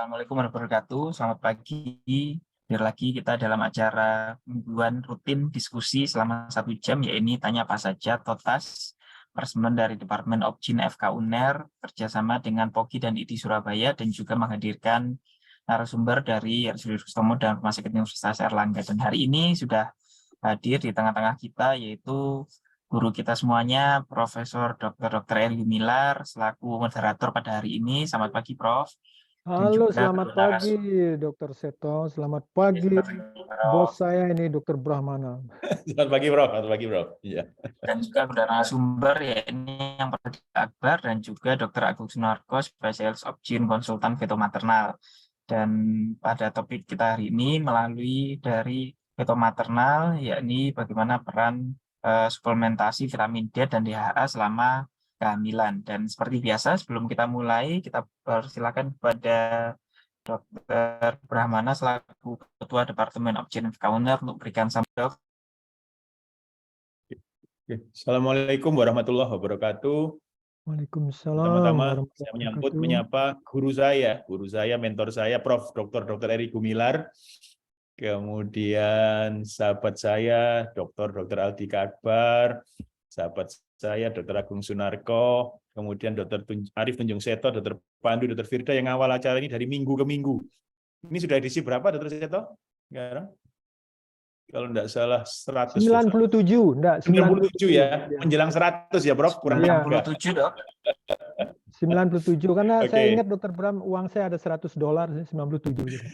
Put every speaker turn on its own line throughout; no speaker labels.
Assalamualaikum warahmatullahi wabarakatuh. Selamat pagi. Biar lagi kita dalam acara mingguan rutin diskusi selama 1 jam, yaitu Tanya Apa Saja Totas, Persmen dari Departemen Opjin FK UNER, kerjasama dengan POGI dan ITI Surabaya, dan juga menghadirkan narasumber dari RSUD Sutomo dan Rumah Sakit Universitas Erlangga. Dan hari ini sudah hadir di tengah-tengah kita, yaitu guru kita semuanya, Profesor Dr. Eri Gumilar, selaku moderator pada hari ini. Selamat pagi, Prof. Dan
Halo,
juga
selamat pagi, Dr. Seto. Selamat pagi, bos saya ini, Dr. Brahmana.
Selamat pagi, Prof. Selamat pagi, Prof. Iya.
Dan juga narasumber, ya ini yang pertama Akbar dan juga Dr. Agung Sunarko, spesialis Opjin konsultan veto maternal. Dan pada topik kita hari ini melalui dari veto maternal, yakni bagaimana peran suplementasi vitamin D dan DHA selama kehamilan. Dan seperti biasa, sebelum kita mulai, kita persilakan kepada Dr. Brahmana selaku Ketua Departemen Opjin FK UNER untuk berikan sambutan.
Assalamualaikum warahmatullahi wabarakatuh.
Waalaikumsalam.
Pertama-tama saya menyapa guru saya, mentor saya, Prof. Dr. Eri Gumilar. Kemudian sahabat saya, Dr. Aldika Akbar, sahabat saya, Dr. Agung Sunarko, kemudian Dr. Arif Tunjung Seto, Dr. Pandu, Dr. Firda yang awal acara ini dari minggu ke minggu. Ini sudah edisi berapa, Dr. Seto? Sekarang? Kalau enggak salah 100.
97, enggak
97 ya. Menjelang 100 ya, Prof. Kurang
97, Dok.
97 karena saya ingat Dr. Bram uang saya ada $100 97 gitu.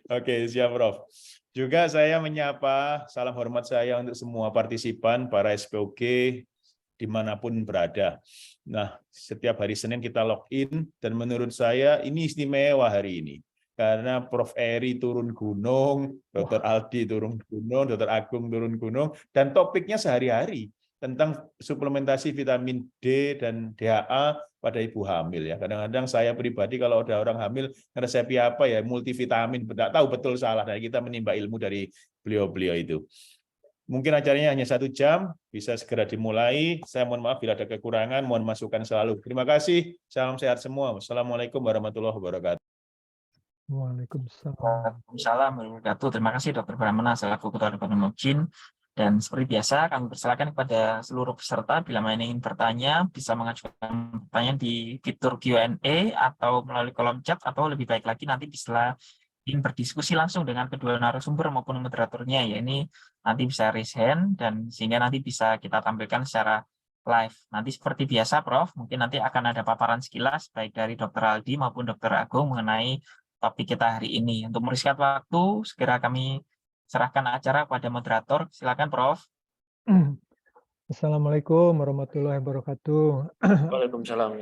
Oke, siap, Prof. Juga saya menyapa salam hormat saya untuk semua partisipan, para SPOG dimanapun berada. Nah, setiap hari Senin kita login dan menurut saya ini istimewa hari ini. Karena Prof. Eri turun gunung, Dr. Aldi turun gunung, Dr. Agung turun gunung, dan topiknya sehari-hari tentang suplementasi vitamin D dan DHA pada ibu hamil ya. Kadang-kadang saya pribadi kalau ada orang hamil resepi apa ya multivitamin, tidak tahu betul salah. Dan kita menimba ilmu dari beliau-beliau itu. Mungkin acaranya hanya 1 jam, bisa segera dimulai. Saya mohon maaf bila ada kekurangan, mohon masukan selalu. Terima kasih, salam sehat semua. Wassalamualaikum warahmatullahi wabarakatuh.
Waalaikumsalam.
Waalaikumsalam warahmatullahi wabarakatuh. Terima kasih Dr. Brahmana selaku Ketua Departemen Opjin. Dan seperti biasa kami persilakan kepada seluruh peserta bila mana ingin bertanya bisa mengajukan pertanyaan di fitur Q&A atau melalui kolom chat, atau lebih baik lagi nanti bisa ingin berdiskusi langsung dengan kedua narasumber maupun moderatornya, ya ini nanti bisa raise hand dan sehingga nanti bisa kita tampilkan secara live. Nanti seperti biasa Prof, mungkin nanti akan ada paparan sekilas baik dari Dr. Aldi maupun Dr. Agung mengenai topik kita hari ini. Untuk meriskat waktu, segera kami serahkan acara kepada moderator. Silakan, Prof.
Assalamualaikum warahmatullahi wabarakatuh.
Waalaikumsalam.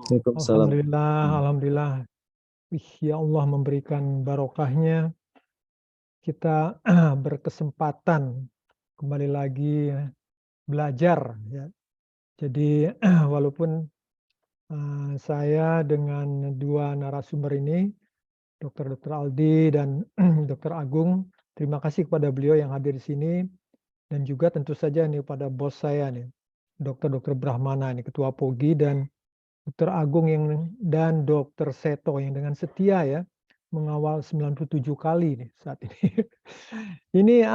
Alhamdulillah. Ya Allah memberikan barokahnya. Kita berkesempatan kembali lagi belajar. Ya. Jadi walaupun saya dengan dua narasumber ini, Dr. Aldi dan Dr. Agung, terima kasih kepada beliau yang hadir di sini, dan juga tentu saja nih pada bos saya nih, Dr. Brahmana nih, Ketua POGI, dan Dr. Agung dan Dr. Seto yang dengan setia ya mengawal 97 kali nih saat ini. Ini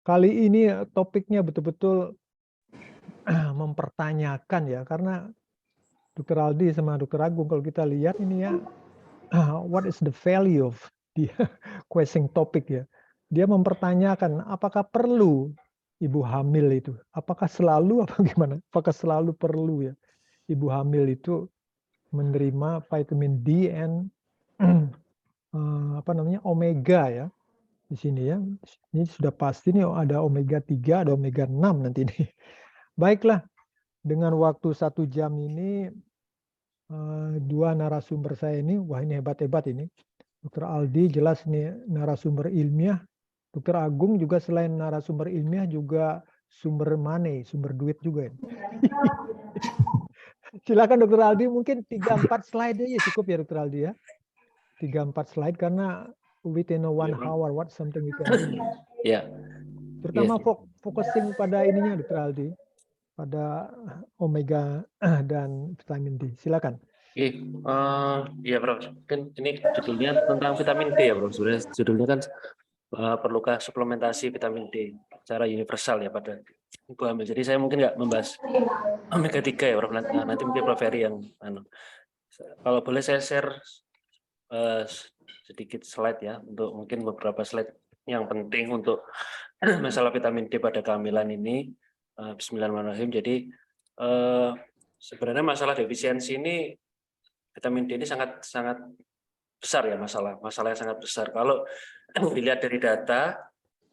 kali ini topiknya betul-betul mempertanyakan ya, karena Dr. Aldi sama Dr. Agung kalau kita lihat ini ya, what is the value of the question topik ya. Dia mempertanyakan apakah perlu ibu hamil itu, apakah selalu apa gimana, apakah selalu perlu ya ibu hamil itu menerima vitamin D and omega ya di sini ya. Ini sudah pasti nih ada omega 3, ada omega 6 nanti nih. Baiklah, dengan waktu 1 jam ini dua narasumber saya ini, wah ini hebat-hebat ini. Dr. Aldi jelas nih narasumber ilmiah. Dr. Agung juga selain narasumber ilmiah juga sumber money, sumber duit juga. Silakan Dr. Aldi, mungkin 3-4 slide aja cukup ya Dr. Aldi ya. 3-4 slide karena within 1 hour what something we can do.
Ya.
Terutama focusing pada ininya Dr. Aldi. pada omega dan vitamin D. Silakan.
Iya, Bro. Kan ini judulnya tentang vitamin D ya, Bro. Sebenarnya judulnya kan perlukah suplementasi vitamin D secara universal ya pada ibu hamil. Jadi saya mungkin nggak membahas omega 3 ya, Bro. Nanti mungkin Prof Ferry yang kalau boleh saya share sedikit slide ya, untuk mungkin beberapa slide yang penting untuk masalah vitamin D pada kehamilan ini. Bismillahirrahmanirrahim. Jadi sebenarnya masalah defisiensi ini, vitamin D ini sangat besar ya, masalah yang sangat besar. Kalau dilihat dari data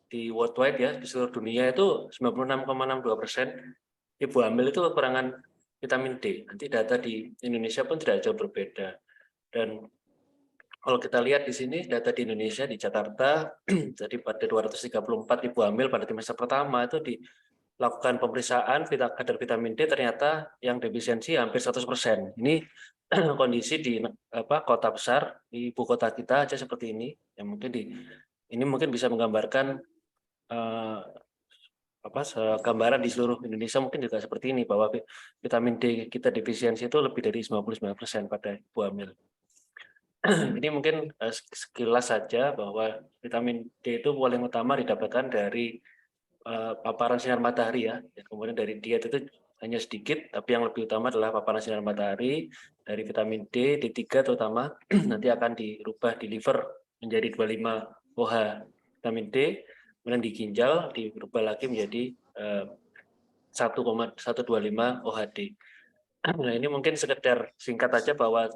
di worldwide ya, di seluruh dunia itu 96,62% ibu hamil itu kekurangan vitamin D. Nanti data di Indonesia pun tidak jauh berbeda. Dan kalau kita lihat di sini data di Indonesia, di Jakarta, jadi pada 234 ibu hamil pada trimester pertama itu dilakukan pemeriksaan kadar vitamin D, ternyata yang defisiensi hampir 100%. Ini kondisi di kota besar, di ibu kota kita aja seperti ini. Yang mungkin ini mungkin bisa menggambarkan gambaran di seluruh Indonesia mungkin juga seperti ini, bahwa vitamin D kita defisiensi itu lebih dari 99% pada ibu hamil. Ini mungkin sekilas saja bahwa vitamin D itu paling utama didapatkan dari paparan sinar matahari ya. Kemudian dari diet itu hanya sedikit, tapi yang lebih utama adalah paparan sinar matahari. Dari vitamin D, D3 terutama nanti akan dirubah di liver menjadi 25 OH vitamin D, kemudian di ginjal dirubah lagi menjadi 1,125 OHD. Nah, ini mungkin sekedar singkat aja bahwa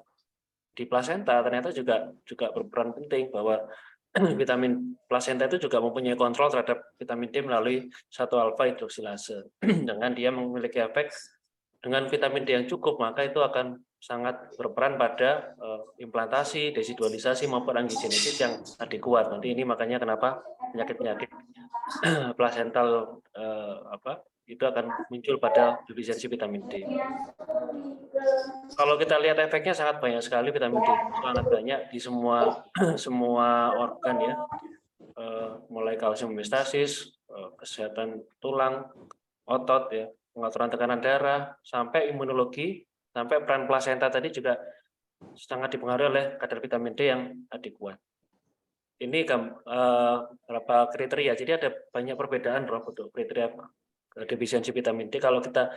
di plasenta ternyata juga berperan penting, bahwa vitamin plasenta itu juga mempunyai kontrol terhadap vitamin D melalui 1-alfa hidroksilase. Dengan dia memiliki efek dengan vitamin D yang cukup, maka itu akan sangat berperan pada implantasi, desidualisasi maupun angiogenesis yang adekuat. Nanti ini makanya kenapa penyakit-penyakit plasental itu akan muncul pada defisiensi vitamin D. Kalau kita lihat efeknya sangat banyak sekali vitamin D, sangat banyak di semua organ ya, mulai kalsium homeostasis, kesehatan tulang, otot ya, pengaturan tekanan darah, sampai imunologi, sampai peran plasenta tadi juga sangat dipengaruhi oleh kadar vitamin D yang adekuat. Ini berapa kriteria, jadi ada banyak perbedaan untuk kriteria defisiensi vitamin D. Kalau kita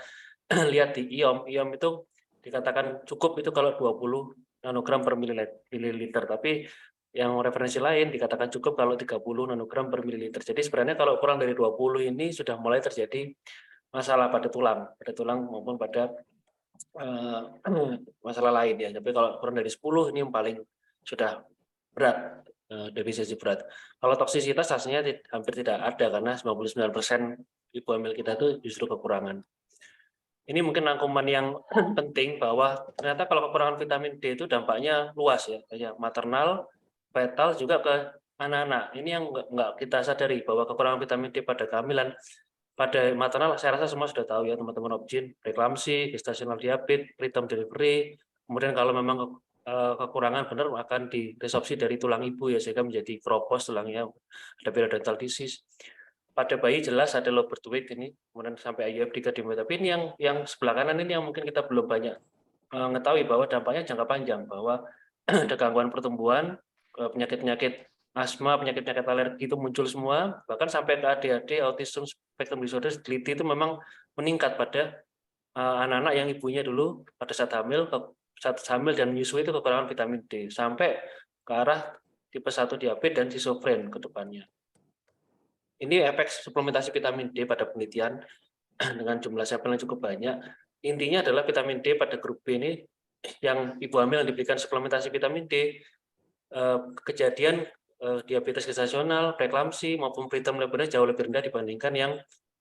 lihat di IOM itu dikatakan cukup itu kalau 20 nanogram per mililiter, tapi yang referensi lain dikatakan cukup kalau 30 nanogram per mililiter. Jadi sebenarnya kalau kurang dari 20 ini sudah mulai terjadi masalah pada tulang maupun pada masalah lain ya. Tapi kalau kurang dari 10 ini yang paling sudah berat, defisiensi berat. Kalau toksisitas hasilnya hampir tidak ada, karena 99% ibu hamil kita itu justru kekurangan. Ini mungkin rangkuman yang penting, bahwa ternyata kalau kekurangan vitamin D itu dampaknya luas ya, kayak maternal, fetal, juga ke anak-anak. Ini yang nggak kita sadari, bahwa kekurangan vitamin D pada kehamilan, pada maternal saya rasa semua sudah tahu ya teman-teman objin, preeklamsi, gestasional diabetes, preterm delivery. Kemudian kalau memang kekurangan benar akan diresorpsi dari tulang ibu ya, sehingga menjadi kropos tulangnya, ada periodontal disease. Pada bayi jelas ada low birth weight ini, kemudian sampai IUF di kedimut. Tapi ini yang sebelah kanan ini yang mungkin kita belum banyak mengetahui, bahwa dampaknya jangka panjang, bahwa ada gangguan pertumbuhan, penyakit-penyakit asma, penyakit-penyakit alergi itu muncul semua, bahkan sampai ke ADHD, autism spectrum disorder, DLT itu memang meningkat pada anak-anak yang ibunya dulu pada saat hamil dan menyusui itu kekurangan vitamin D, sampai ke arah tipe 1 diabetes dan schizofren ke depannya. Ini efek suplementasi vitamin D pada penelitian dengan jumlah sampel yang cukup banyak. Intinya adalah vitamin D pada grup B ini, yang ibu hamil yang diberikan suplementasi vitamin D, kejadian diabetes gestasional, preeklamsi maupun preterm labor jauh lebih rendah dibandingkan yang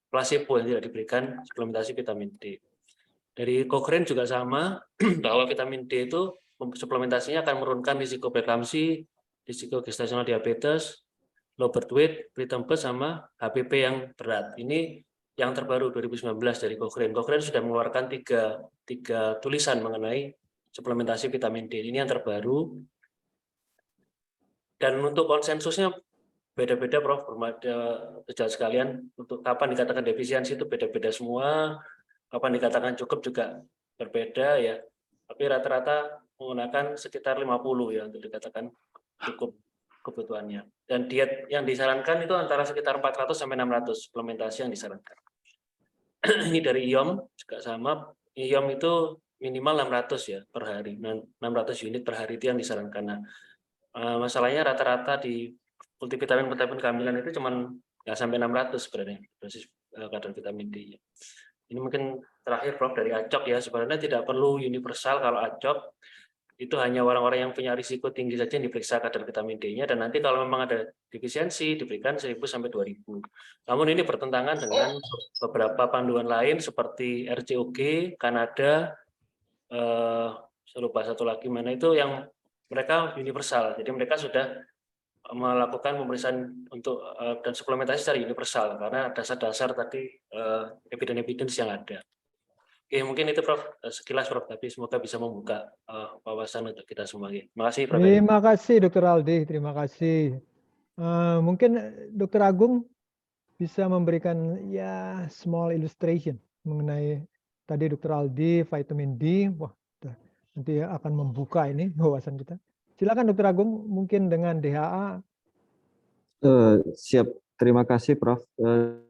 placebo yang tidak diberikan suplementasi vitamin D. Dari Cochrane juga sama, bahwa vitamin D itu suplementasinya akan menurunkan risiko preeklamsi, risiko gestasional diabetes, low birth weight, preterm birth, sama HPP yang berat. Ini yang terbaru 2019 dari Cochrane. Cochrane sudah mengeluarkan tiga tulisan mengenai suplementasi vitamin D. Ini yang terbaru. Dan untuk konsensusnya beda-beda, Prof. Sejauh sekalian, untuk kapan dikatakan defisiensi itu beda-beda semua. apa yang dikatakan cukup juga berbeda ya. Tapi rata-rata menggunakan sekitar 50 ya untuk dikatakan cukup kebutuhannya. Dan diet yang disarankan itu antara sekitar 400 sampai 600 suplementasi yang disarankan. Ini dari IOM juga sama. IOM itu minimal 600 ya per hari. 600 unit per hari itu yang disarankan. Nah, masalahnya rata-rata di multivitamin kehamilan itu cuma nggak sampai 600 sebenarnya dosis kadar vitamin D. Ini mungkin terakhir Prof dari ACOK ya, sebenarnya tidak perlu universal. Kalau ACOK itu hanya orang-orang yang punya risiko tinggi saja yang diperiksa kadar vitamin D-nya, dan nanti kalau memang ada defisiensi diberikan 1000 sampai 2000. Namun ini bertentangan dengan beberapa panduan lain seperti RCOG Kanada, saya lupa satu lagi mana itu, yang mereka universal. Jadi mereka sudah melakukan pemeriksaan untuk dan suplementasi secara universal karena dasar-dasar tadi evidence yang ada. Oke, mungkin itu Prof, sekilas Prof, tapi semoga bisa membuka wawasan untuk kita semua. Terima kasih Prof.
Terima kasih Dr. Aldi, terima kasih. Mungkin Dr. Agung bisa memberikan ya small illustration mengenai tadi Dr. Aldi vitamin D. Wah, nanti akan membuka ini wawasan kita. Silakan Dr. Agung, mungkin dengan DHA.
Siap, terima kasih Prof.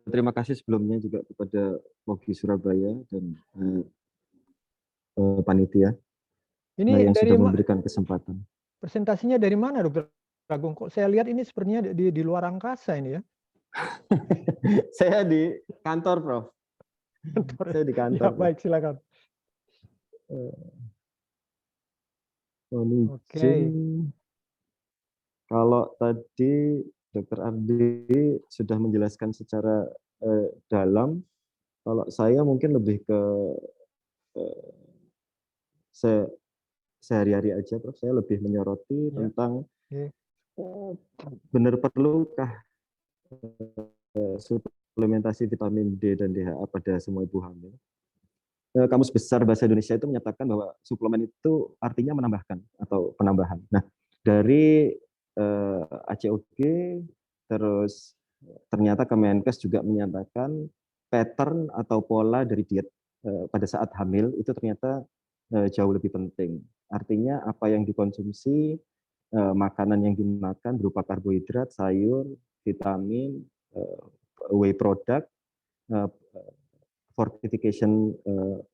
Terima kasih sebelumnya juga kepada Mogi Surabaya dan panitia
Ini
yang
dari
sudah memberikan kesempatan.
Presentasinya dari mana Dr. Agung? Kok saya lihat ini sepertinya di luar angkasa ini ya?
Saya di kantor Prof. Saya di kantor.
Ya, baik, silakan.
Oke. Kalau tadi Dr. Ardi sudah menjelaskan secara dalam, kalau saya mungkin lebih ke sehari-hari aja, Prof. Saya lebih menyoroti tentang benar perlukah suplementasi vitamin D dan DHA pada semua ibu hamil. Kamus Besar Bahasa Indonesia itu menyatakan bahwa suplemen itu artinya menambahkan atau penambahan. Nah, dari ACOG, terus ternyata Kemenkes juga menyatakan pattern atau pola dari diet pada saat hamil itu ternyata jauh lebih penting. Artinya apa yang dikonsumsi, makanan yang dimakan berupa karbohidrat, sayur, vitamin, whey product, fortification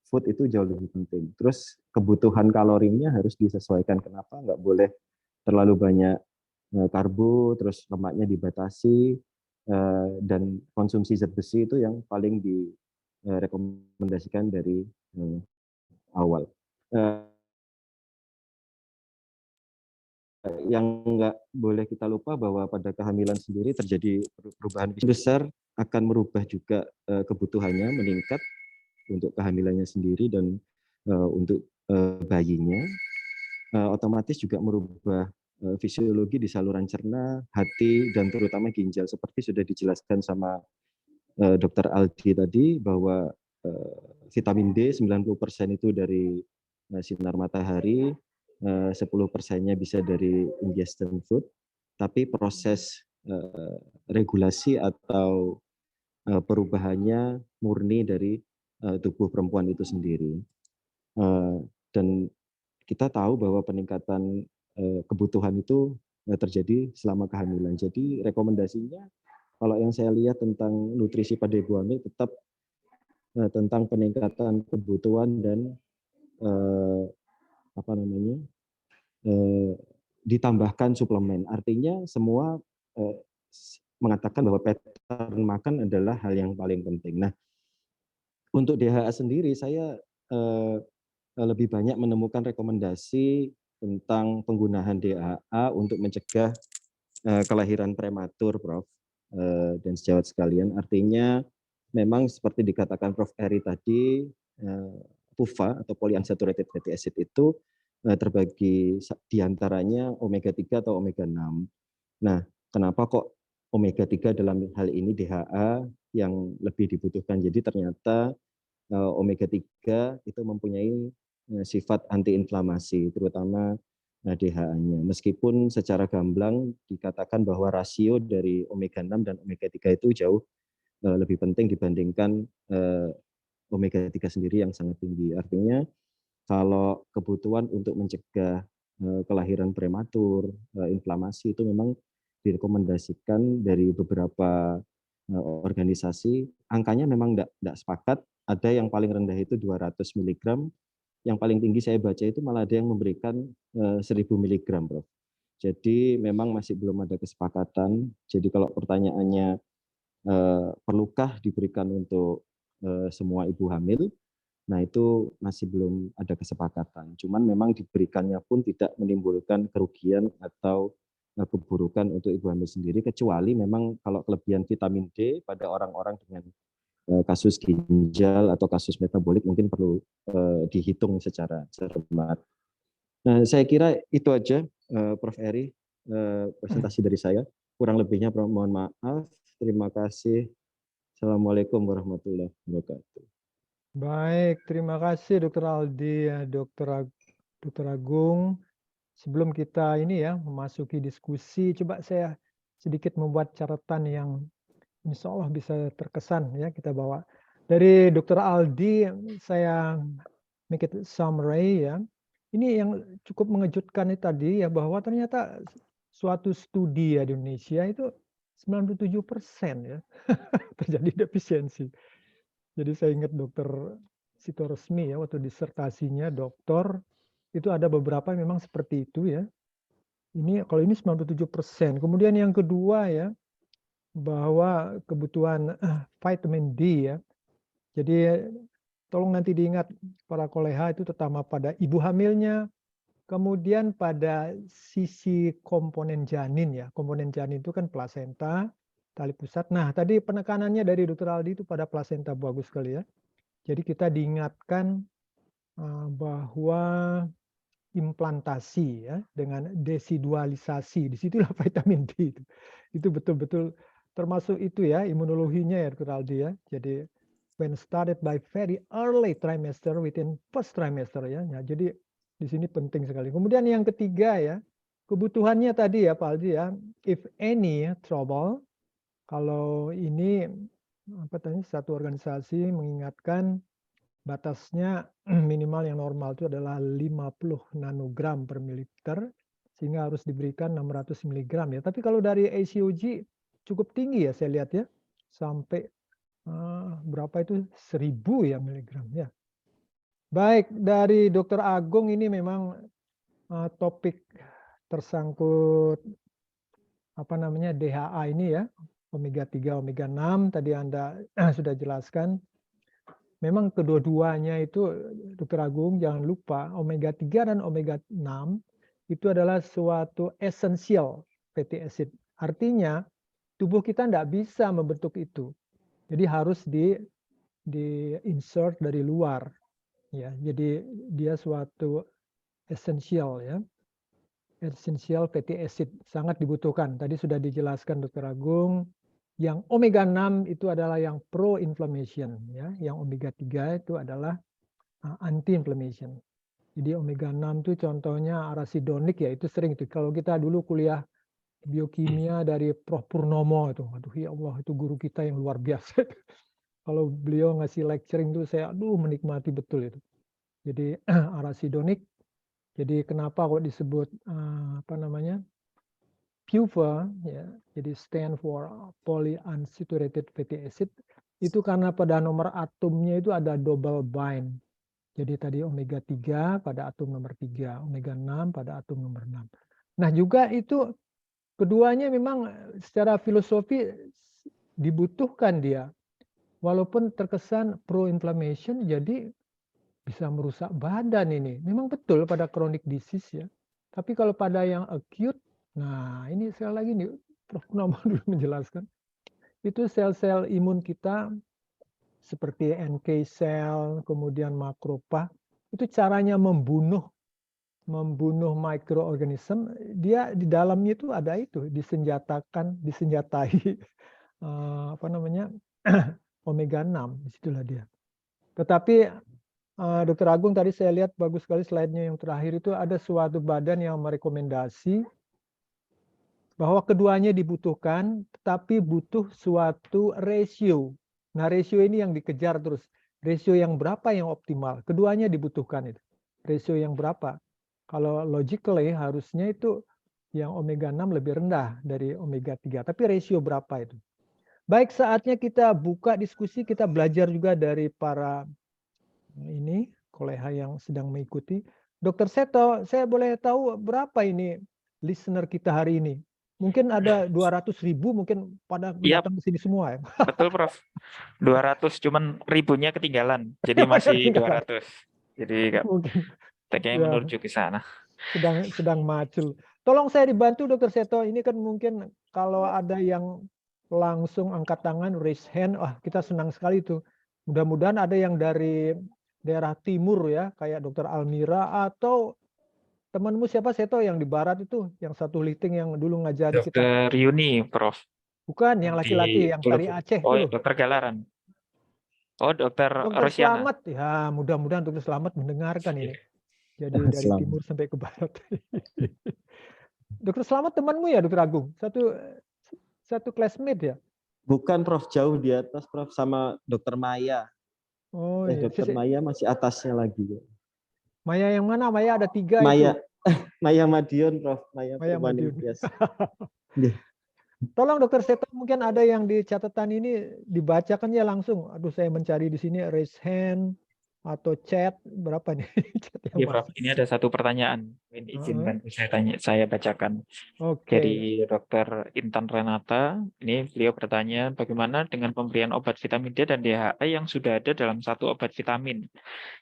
food itu jauh lebih penting. Terus kebutuhan kalorinya harus disesuaikan. Kenapa? Nggak boleh terlalu banyak karbo, terus lemaknya dibatasi, dan konsumsi zat besi itu yang paling direkomendasikan dari awal. Yang nggak boleh kita lupa bahwa pada kehamilan sendiri terjadi perubahan besar, akan merubah juga kebutuhannya meningkat untuk kehamilannya sendiri dan untuk bayinya. Otomatis juga merubah fisiologi di saluran cerna, hati, dan terutama ginjal. Seperti sudah dijelaskan sama Dr. Aldi tadi, bahwa vitamin D 90% itu dari sinar matahari, 10%-nya bisa dari ingestion food, tapi proses regulasi atau perubahannya murni dari tubuh perempuan itu sendiri. Dan kita tahu bahwa peningkatan kebutuhan itu terjadi selama kehamilan. Jadi rekomendasinya, kalau yang saya lihat tentang nutrisi pada ibu hamil, tetap tentang peningkatan kebutuhan dan ditambahkan suplemen. Artinya semua mengatakan bahwa pattern makan adalah hal yang paling penting. Nah, untuk DHA sendiri saya lebih banyak menemukan rekomendasi tentang penggunaan DHA untuk mencegah kelahiran prematur, Prof. Dan sejawat sekalian. Artinya memang seperti dikatakan Prof. Eri tadi, PUFA atau polyunsaturated fatty acid itu terbagi diantaranya omega 3 atau omega 6. Nah, kenapa kok omega 3 dalam hal ini DHA yang lebih dibutuhkan? Jadi ternyata omega 3 itu mempunyai sifat antiinflamasi, terutama DHA-nya. Meskipun secara gamblang dikatakan bahwa rasio dari omega 6 dan omega 3 itu jauh lebih penting dibandingkan omega 3 sendiri yang sangat tinggi. Artinya kalau kebutuhan untuk mencegah kelahiran prematur, inflamasi itu memang direkomendasikan dari beberapa organisasi. Angkanya memang tidak sepakat. Ada yang paling rendah itu 200 mg, yang paling tinggi saya baca itu malah ada yang memberikan 1000 mg, Prof. Jadi memang masih belum ada kesepakatan. Jadi kalau pertanyaannya perlukah diberikan untuk semua ibu hamil, nah itu masih belum ada kesepakatan. Cuman memang diberikannya pun tidak menimbulkan kerugian atau keburukan untuk ibu hamil sendiri, kecuali memang kalau kelebihan vitamin D pada orang-orang dengan kasus ginjal atau kasus metabolik mungkin perlu dihitung secara cermat. Nah, saya kira itu aja, Prof. Eri, presentasi dari saya. Kurang lebihnya mohon maaf. Terima kasih. Assalamualaikum warahmatullahi wabarakatuh.
Baik, terima kasih Dr. Aldi, Dr. Agung. Sebelum kita ini ya memasuki diskusi, coba saya sedikit membuat catatan yang insya Allah bisa terkesan ya kita bawa. Dari Dr. Aldi, saya make it summary ya. Ini yang cukup mengejutkan itu tadi ya, bahwa ternyata suatu studi ya di Indonesia itu 97% ya terjadi defisiensi. Jadi saya ingat Dr. Sitorusmi ya, waktu disertasinya doktor, itu ada beberapa memang seperti itu ya. Ini kalau ini 97%. Kemudian yang kedua ya, bahwa kebutuhan vitamin D ya. Jadi tolong nanti diingat para koleha itu terutama pada ibu hamilnya, kemudian pada sisi komponen janin ya. Komponen janin itu kan plasenta, tali pusat. Nah, tadi penekanannya dari Dr. Aldi itu pada plasenta, bagus sekali ya. Jadi kita diingatkan bahwa implantasi ya dengan desidualisasi, disitulah vitamin D itu betul-betul termasuk itu ya imunologinya ya Dr. Aldi ya. Jadi when started by very early trimester, within first trimester ya. Nah, jadi di sini penting sekali. Kemudian yang ketiga ya, kebutuhannya tadi ya Pak Aldi ya, if any trouble, kalau ini apa tadi satu organisasi mengingatkan batasnya minimal yang normal itu adalah 50 nanogram per mililiter, sehingga harus diberikan 600 mg ya. Tapi kalau dari ACOG cukup tinggi ya saya lihat ya, sampai berapa itu 1000 ya miligram ya. Baik, dari Dr. Agung ini memang topik tersangkut apa namanya DHA ini ya, omega 3, omega 6 tadi Anda sudah jelaskan. Memang kedua-duanya itu Dr. Agung jangan lupa omega 3 dan omega 6 itu adalah suatu esensial fatty acid. Artinya tubuh kita tidak bisa membentuk itu. Jadi harus di insert dari luar. Ya, jadi dia suatu esensial ya. Esensial fatty acid sangat dibutuhkan. Tadi sudah dijelaskan Dr. Agung. Yang omega 6 itu adalah yang pro-inflammation ya, yang omega 3 itu adalah anti-inflammation. Jadi omega 6 itu contohnya arachidonic ya, itu sering itu. Kalau kita dulu kuliah biokimia dari Prof Purnomo itu, aduh ya Allah itu guru kita yang luar biasa. Kalau beliau ngasih lecturing itu saya menikmati betul itu. Jadi arachidonic. Jadi kenapa kok disebut apa namanya? PUFA ya, jadi stand for polyunsaturated fatty acid, itu karena pada nomor atomnya itu ada double bind. Jadi tadi omega 3 pada atom nomor 3, omega 6 pada atom nomor 6. Nah, juga itu keduanya memang secara filosofi dibutuhkan dia. Walaupun terkesan pro-inflammation, jadi bisa merusak badan ini. Memang betul pada chronic disease ya. Tapi kalau pada yang acute, nah ini sekali lagi nih, Prof. Purnomo dulu menjelaskan, itu sel-sel imun kita seperti NK cell, kemudian makrofag, itu caranya membunuh mikroorganisme, dia di dalamnya itu ada itu, disenjatai apa namanya omega 6, disitulah dia. Tetapi Dr. Agung tadi saya lihat bagus sekali slide-nya yang terakhir itu ada suatu badan yang merekomendasi bahwa keduanya dibutuhkan, tetapi butuh suatu ratio. Nah, ratio ini yang dikejar terus. Rasio yang berapa yang optimal? Keduanya dibutuhkan itu. Rasio yang berapa? Kalau logically harusnya itu yang omega 6 lebih rendah dari omega 3. Tapi rasio berapa itu? Baik, saatnya kita buka diskusi, kita belajar juga dari para ini koleha yang sedang mengikuti. Dr. Seto, saya boleh tahu berapa ini listener kita hari ini? Mungkin ada 200.000 mungkin pada
Iya,
datang ke sini semua ya.
betul Prof. 200, cuman ribunya ketinggalan. Jadi masih 200. Jadi
Mungkin
kayaknya
ya
menuju ke sana.
sedang macul. Tolong saya dibantu Dr. Seto. Ini kan mungkin kalau ada yang langsung angkat tangan, raise hand, kita senang sekali tuh. Mudah-mudahan ada yang dari daerah timur ya, kayak Dr. Almira atau temanmu siapa Seto yang di barat itu, yang satu lifting yang dulu ngajari kita.
Dokter Yuni, Prof.
Bukan, yang laki-laki, yang tari Aceh
Oh,
dulu.
Dokter Galaran. Oh, Dokter
Dokter
Rosiana.
Slamet, ya mudah-mudahan Dokter Slamet mendengarkan ini. Jadi dari
Selamat.
timur sampai ke barat. Dokter Slamet temanmu ya, Dokter Agung? Satu classmate ya?
Bukan Prof, jauh di atas Prof, sama Dokter Maya.
Oh iya.
Dokter Maya masih atasnya lagi.
Maya yang mana? Maya ada 3
Maya,
itu.
Maya Madiun Prof, Maya
Maya Madiun.
Purwaningtyas.
Tolong Dokter Seto, mungkin ada yang di catatan ini dibacakan ya langsung. Aduh, saya mencari di sini raise hand atau chat, berapa nih chat yang
Iya, Prof.
masuk?
Ini ada satu pertanyaan. Ini izinkan saya bacakan.
Oke.
Dari Dokter Intan Renata, ini beliau bertanya, bagaimana dengan pemberian obat vitamin D dan DHA yang sudah ada dalam satu obat vitamin?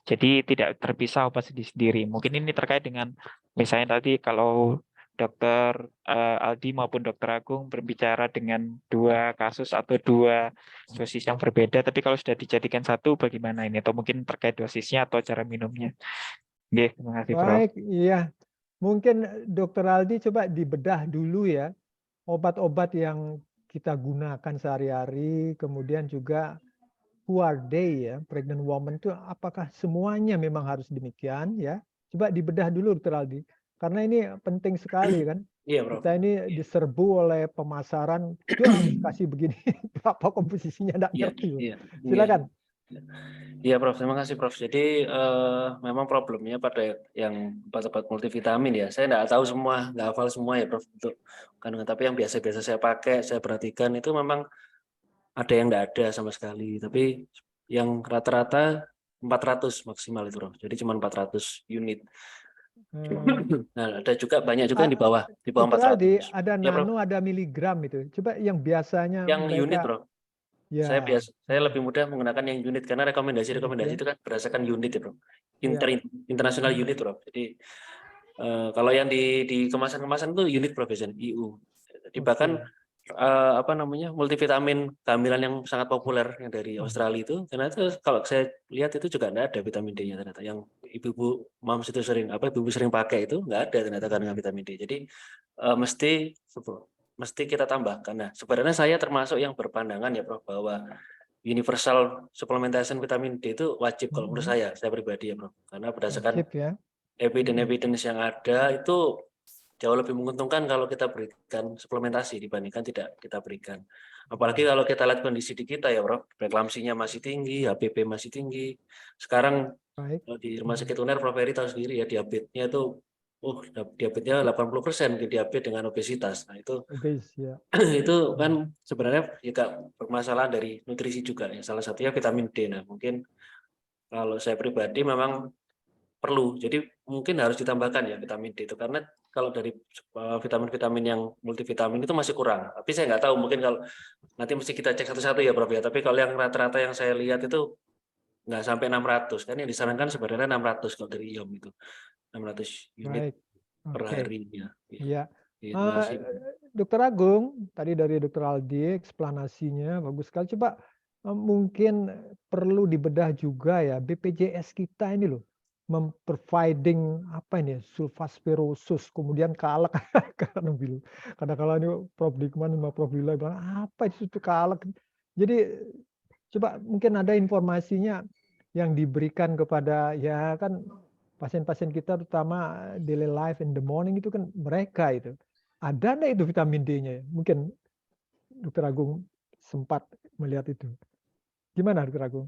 Jadi tidak terpisah obat sendiri. Mungkin ini terkait dengan, misalnya tadi kalau Dokter Aldi maupun Dokter Agung berbicara dengan 2 kasus atau 2 dosis yang berbeda, tapi kalau sudah dijadikan satu, bagaimana ini? Atau mungkin terkait dosisnya atau cara minumnya? Oke, terima kasih, Prof.
Baik, iya. Mungkin Dokter Aldi coba dibedah dulu ya, obat-obat yang kita gunakan sehari-hari, kemudian juga who are they ya, pregnant woman itu apakah semuanya memang harus demikian ya? Coba dibedah dulu Dokter Aldi, karena ini penting sekali kan.
Iya, Prof.
Kita ini diserbu oleh pemasaran, yuk kasih begini, berapa komposisinya nggak
Iya,
ngerti.
iya.
Silakan.
Iya, Prof. Terima kasih, Prof. Jadi memang problemnya pada yang obat-obat multivitamin ya. Saya nggak tahu semua, nggak hafal semua ya, Prof. Untuk kandungan. Tapi yang biasa-biasa saya pakai, saya perhatikan itu memang ada yang nggak ada sama sekali. Tapi yang rata-rata 400 maksimal itu, Prof. Jadi cuma 400 unit. Nah, ada juga banyak juga yang di bawah
Dokter Aldi,
400.
ada
Ya, Prof.
nano, ada miligram itu. Coba yang biasanya
Yang unit,
mereka,
Prof.
ya.
Saya lebih mudah menggunakan yang unit karena rekomendasi-rekomendasi
Unit, ya.
itu kan berdasarkan unit ya, Bro.
Ya.
Internasional unit, Bro. Jadi kalau yang di kemasan-kemasan itu unit Bro, biasanya EU. Jadi bahkan multivitamin kehamilan yang sangat populer yang dari Australia itu, karena itu kalau saya lihat itu juga enggak ada vitamin D-nya ternyata. Yang ibu-ibu moms itu ibu-ibu sering pakai itu enggak ada ternyata kandungan vitamin D. Jadi mesti kita tambahkan. Nah, sebenarnya saya termasuk yang berpandangan ya, Prof, bahwa universal supplementation vitamin D itu wajib kalau menurut saya pribadi ya, Prof. Karena berdasarkan
Wajib, ya.
evidence yang ada itu jauh lebih menguntungkan kalau kita berikan suplementasi dibandingkan tidak kita berikan. Apalagi kalau kita lihat kondisi di kita ya, Prof, preeklamsinya masih tinggi, HPP masih tinggi. Sekarang
Baik.
di Rumah Sakit UNER, Prof Heri tahu sendiri ya, diabetesnya itu diabetesnya 80% ke diabetes dengan obesitas. Nah, itu
Ya.
itu kan sebenarnya juga permasalahan dari nutrisi juga ya. Salah satunya vitamin D. Nah, mungkin kalau saya pribadi memang perlu. Jadi mungkin harus ditambahkan ya vitamin D itu, karena kalau dari vitamin-vitamin yang multivitamin itu masih kurang. Tapi saya nggak tahu, mungkin kalau nanti mesti kita cek satu-satu ya, Prof ya. Tapi kalau yang rata-rata yang saya lihat itu nggak sampai 600 kan, yang disarankan sebenarnya 600 kalau dari IOM itu 600 unit
Baik.
per
Oke.
harinya.
Ya.
Terima kasih.
Dokter Agung, tadi dari Dokter Aldi eksplanasinya bagus sekali. Coba mungkin perlu dibedah juga ya, BPJS kita ini loh, memproviding apa ini, sulfaspirosus, kemudian kalak, karena bilang, kadang-kadang ini Prof Dikman sama Prof Lila bilang apa itu kalak. Jadi coba mungkin ada informasinya yang diberikan kepada ya kan pasien-pasien kita, terutama daily life in the morning itu kan mereka itu. Ada nggak itu vitamin D-nya? Mungkin Dokter Agung sempat melihat itu. Gimana Dokter Agung?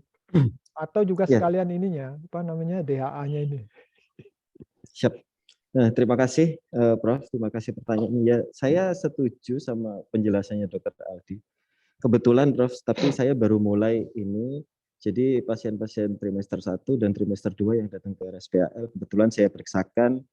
Atau juga
Ya.
sekalian ininya, apa namanya, DHA-nya ini.
Siap. Nah, terima kasih Prof. Terima kasih pertanyaannya. Ya, saya setuju sama penjelasannya Dr. Aldi. Kebetulan Prof, tapi saya baru mulai ini. Jadi pasien-pasien trimester 1 dan trimester 2 yang datang ke RSPAL, kebetulan saya periksakan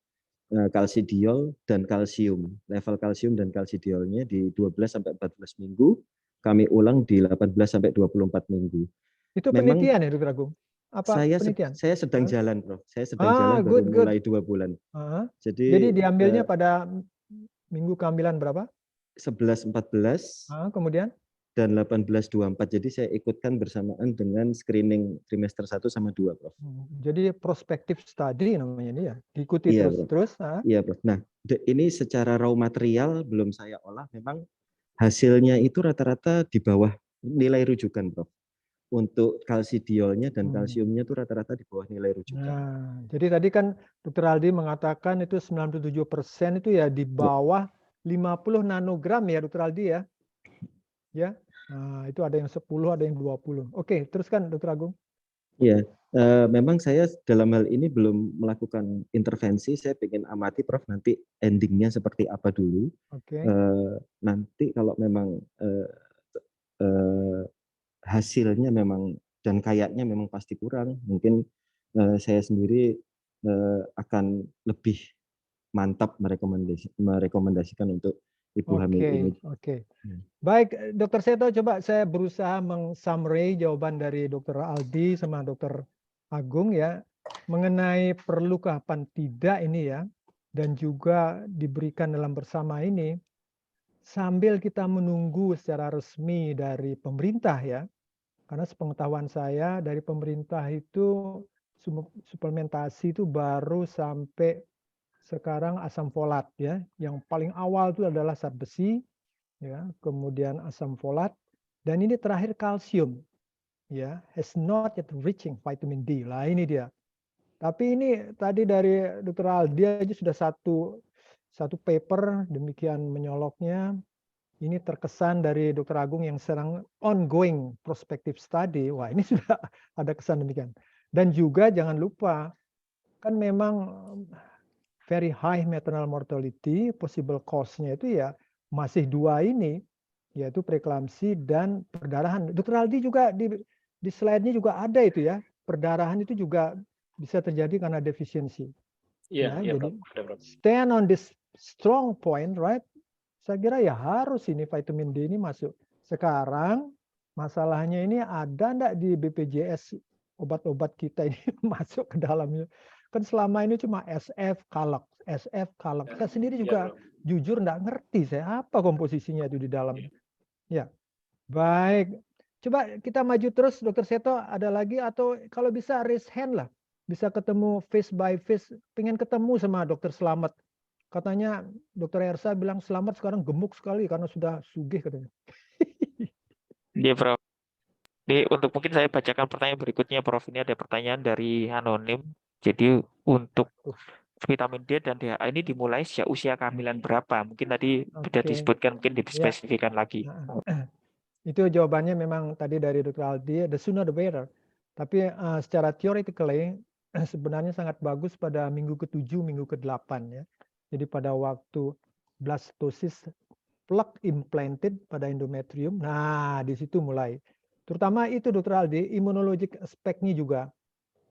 kalsidiol dan kalsium. Level kalsium dan kalsidiolnya di 12 sampai 14 minggu, kami ulang di 18 sampai 24 minggu.
Itu
Memang
penelitian ya, Dr. Agung? Apa penelitian?
saya sedang
Hah?
jalan, Prof. Saya sedang jalan baru
Good.
mulai 2 bulan.
Jadi diambilnya pada minggu kehamilan berapa?
11-14
Kemudian?
dan 18-24. Jadi saya ikutkan bersamaan dengan screening trimester 1 sama 2, Prof.
Jadi prospective study namanya ini ya, diikuti
Iya,
terus.
Iya, Prof. Nah, ini secara raw material belum saya olah, memang hasilnya itu rata-rata di bawah nilai rujukan, Prof. Untuk kalsidiolnya dan kalsiumnya itu rata-rata di bawah nilai rujukan.
Nah, jadi tadi kan Dr. Aldi mengatakan itu 97% itu ya di bawah 50 nanogram ya, Dr. Aldi ya. Ya. Nah, itu ada yang 10, ada yang 20. Oke, teruskan Dr. Agung.
Iya, memang saya dalam hal ini belum melakukan intervensi. Saya ingin amati, Prof, nanti endingnya seperti apa dulu.
Oke.
Nanti kalau memang hasilnya memang dan kayaknya memang pasti kurang, mungkin saya sendiri akan lebih mantap merekomendasikan untuk ibu hamil ini.
Oke. Baik, Dokter Seto, coba saya berusaha meng-summary jawaban dari Dr. Aldi sama Dr. Agung ya, mengenai perlukah apa tidak ini ya, dan juga diberikan dalam bersama ini, sambil kita menunggu secara resmi dari pemerintah ya, karena sepengetahuan saya dari pemerintah itu suplementasi itu baru sampai sekarang asam folat ya, yang paling awal itu adalah zat besi, ya, kemudian asam folat, dan ini terakhir kalsium, ya, has not yet reaching vitamin D. Lah ini dia. Tapi ini tadi dari Dr. Aldi aja sudah satu paper demikian menyoloknya. Ini terkesan dari Dr. Agung yang sedang ongoing prospective study. Wah, ini sudah ada kesan demikian. Dan juga jangan lupa, kan memang very high maternal mortality, possible cause-nya itu ya masih dua ini, yaitu preeklamsi dan perdarahan. Dr. Aldi juga di slide-nya juga ada itu ya, perdarahan itu juga bisa terjadi karena defisiensi.
Iya,
jadi
Bro.
stand on this strong point, right? Saya kira ya harus ini vitamin D ini masuk. Sekarang masalahnya ini ada enggak di BPJS obat-obat kita ini masuk ke dalamnya. Kan selama ini cuma SF kalak. Saya sendiri juga jujur enggak ngerti saya apa komposisinya itu di dalamnya. Ya. Baik. Coba kita maju terus, Dr. Seto, ada lagi atau kalau bisa raise hand lah. Bisa ketemu face by face, pengen ketemu sama Dokter Slamet. Katanya Dokter Ersa bilang Slamet sekarang gemuk sekali karena sudah sugih katanya.
Iya, Prof. Ini untuk mungkin saya bacakan pertanyaan berikutnya, Prof. Ini ada pertanyaan dari anonim. Jadi untuk vitamin D dan DHA ini dimulai sejak usia kehamilan berapa? Mungkin tadi sudah disebutkan, mungkin dispesifikan lagi.
Itu jawabannya memang tadi dari Dr. Aldi, the sooner the better. Tapi secara theoretically sebenarnya sangat bagus pada minggu ke-7, minggu ke-8 ya. Jadi pada waktu blastosis plug implanted pada endometrium, nah di situ mulai. Terutama itu Dr. Aldi, imunologik aspeknya juga.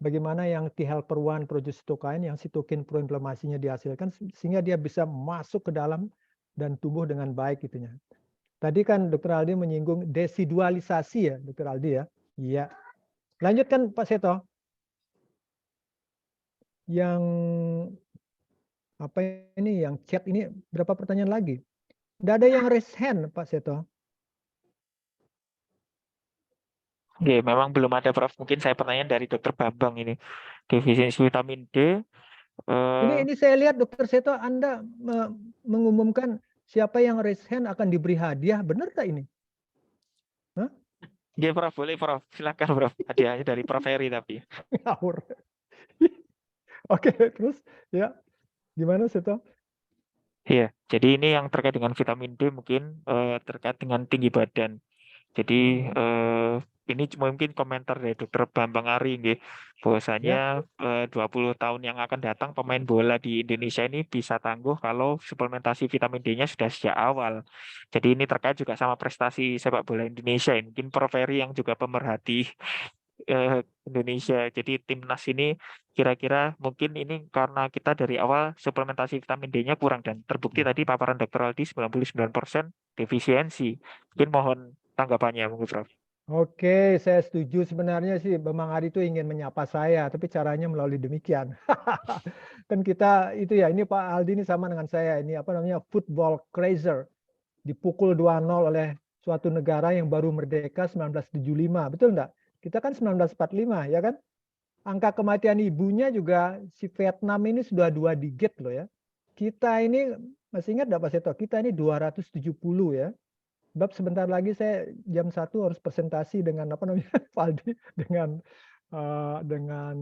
Bagaimana yang T helper 1 produce cytokine, yang sitokin proinflamasinya dihasilkan sehingga dia bisa masuk ke dalam dan tumbuh dengan baik itunya. Tadi kan Dr. Aldi menyinggung desidualisasi ya, Dr. Aldi ya. Iya. Lanjutkan Pak Seto. Yang apa ini, yang chat ini berapa pertanyaan lagi? Tidak ada yang raise hand Pak Seto.
Oke, memang belum ada, Prof. Mungkin saya pertanyaan dari Dr. Bambang ini. Defisiensi vitamin D.
Ini saya lihat Dr. Seto Anda mengumumkan siapa yang raise hand akan diberi hadiah. Benar tak ini? Hah?
Iya, Prof. Boleh, Prof. Silakan, Prof. Hadiahnya dari Prof. Heri tapi.
Ngawur. Oke, terus ya. Gimana Seto?
Iya, jadi ini yang terkait dengan vitamin D mungkin terkait dengan tinggi badan. Jadi
ini mungkin komentar dari Dokter Bambang Ari nggih, bahwasanya 20 tahun yang akan datang pemain bola di Indonesia ini bisa tangguh kalau suplementasi vitamin D-nya sudah sejak awal. Jadi ini terkait juga sama prestasi sepak bola Indonesia. Mungkin Prof Ferry yang juga pemerhati Indonesia. Jadi timnas ini kira-kira mungkin ini karena kita dari awal suplementasi vitamin D-nya kurang dan terbukti tadi paparan Dr. Aldi 99% defisiensi. Mungkin mohon tanggapannya mungkin Prof.
Oke, saya setuju. Sebenarnya sih Bang Ari itu ingin menyapa saya, tapi caranya melalui demikian. Kan kita itu ya, ini Pak Aldi ini sama dengan saya. Ini apa namanya, football crazer. Dipukul 2-0 oleh suatu negara yang baru merdeka 1975. Betul enggak? Kita kan 1945, ya kan? Angka kematian ibunya juga si Vietnam ini sudah 2 digit loh ya. Kita ini, masih ingat enggak Pak Seto? Kita ini 270 ya. Sebab sebentar lagi saya jam 1 harus presentasi dengan apa namanya Pak Aldi dengan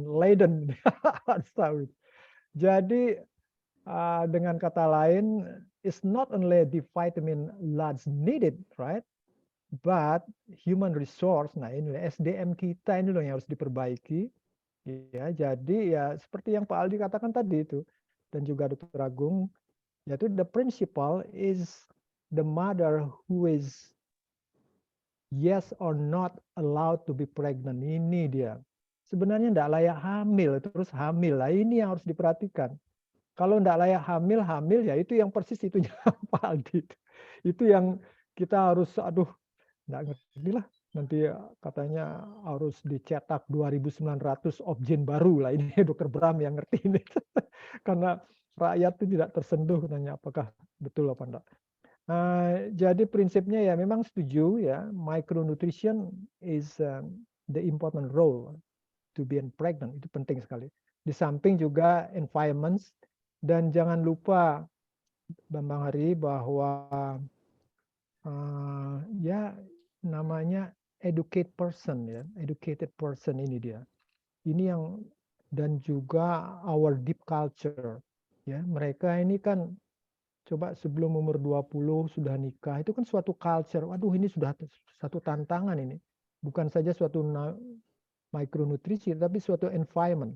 Leiden. Harus tahu. Jadi dengan kata lain, it's not only the vitamin that's needed, right? But human resource, nah ini SDM kita ini loh yang harus diperbaiki. Ya, jadi ya seperti yang Pak Aldi katakan tadi itu, dan juga Dr. Agung, yaitu the principle is the mother who is yes or not allowed to be pregnant. Ini dia. Sebenarnya tidak layak hamil, terus hamil. Lah ini yang harus diperhatikan. Kalau tidak layak hamil ya itu yang persis itunya Pak Aldi. Itu yang kita harus, aduh, tidak ngerti lah. Nanti katanya harus dicetak 2.900 objin baru lah. Ini Dokter Bram yang ngerti ini. Karena rakyat itu tidak tersentuh katanya apakah betul apa enggak. Jadi prinsipnya ya memang setuju ya, micronutrition is the important role to be pregnant, itu penting sekali. Di samping juga environments, dan jangan lupa Bambang Hari bahwa ya namanya educated person ini dia. Ini yang, dan juga our deep culture ya, mereka ini kan coba sebelum umur 20 sudah nikah, itu kan suatu culture. Waduh, ini sudah satu tantangan ini. Bukan saja suatu micronutrisi, tapi suatu environment.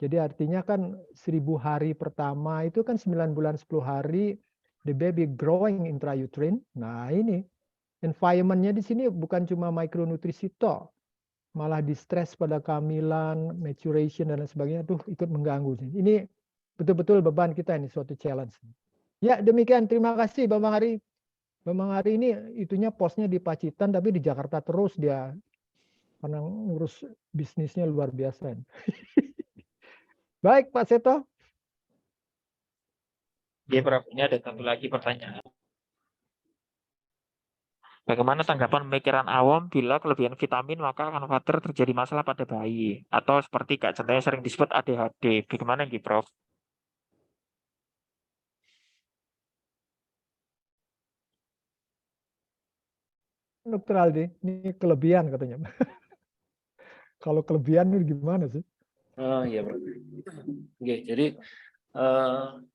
Jadi artinya kan 1000 hari pertama itu kan 9 bulan 10 hari the baby growing intrauterine. Nah ini environment-nya di sini bukan cuma micronutrisi toh, malah distress pada kehamilan, maturation dan lain sebagainya. Tuh ikut mengganggu. Ini betul-betul beban kita ini, suatu challenge. Ya demikian, terima kasih Bambang Hari. Bambang Hari ini itunya posnya di Pacitan tapi di Jakarta terus dia. Karena ngurus bisnisnya luar biasa. Baik Pak Seto.
Ya, Prof. Ini ada satu lagi pertanyaan. Bagaimana tanggapan pemikiran awam bila kelebihan vitamin maka akan khawatir terjadi masalah pada bayi? Atau seperti Kak contohnya sering disebut ADHD. Bagaimana nih Prof?
Dokter Aldi, ini kelebihan katanya. Kalau kelebihan ini gimana sih?
Oh iya, Bro. Oke, jadi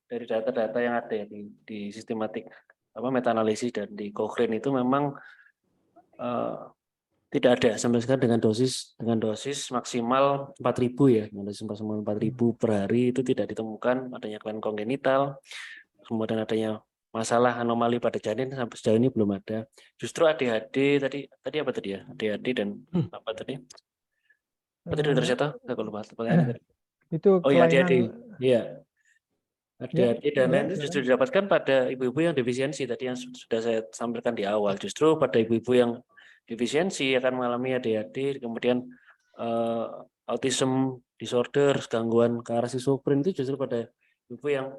dari data-data yang ada ya di sistematik meta-analisis dan di Cochrane itu memang tidak ada sampai sekarang dengan dosis maksimal 4.000 ya, dengan dosis maksimal 4.000 per hari itu tidak ditemukan adanya kelainan kongenital, kemudian adanya masalah anomali pada janin sampai sejauh ini belum ada. Justru ADHD tadi apa tadi ya? ADHD dan apa tadi? Apa tadi Dokter Seto? Saya lupa pertanyaannya tadi.
Itu
Oh iya,
kelainan.
ADHD. Iya. ADHD dan lain itu
ya.
justru didapatkan pada ibu-ibu yang defisiensi tadi yang sudah saya sampaikan di awal. Justru pada ibu-ibu yang defisiensi akan mengalami ADHD, kemudian autism disorder, gangguan ke arah schizofren itu justru pada ibu yang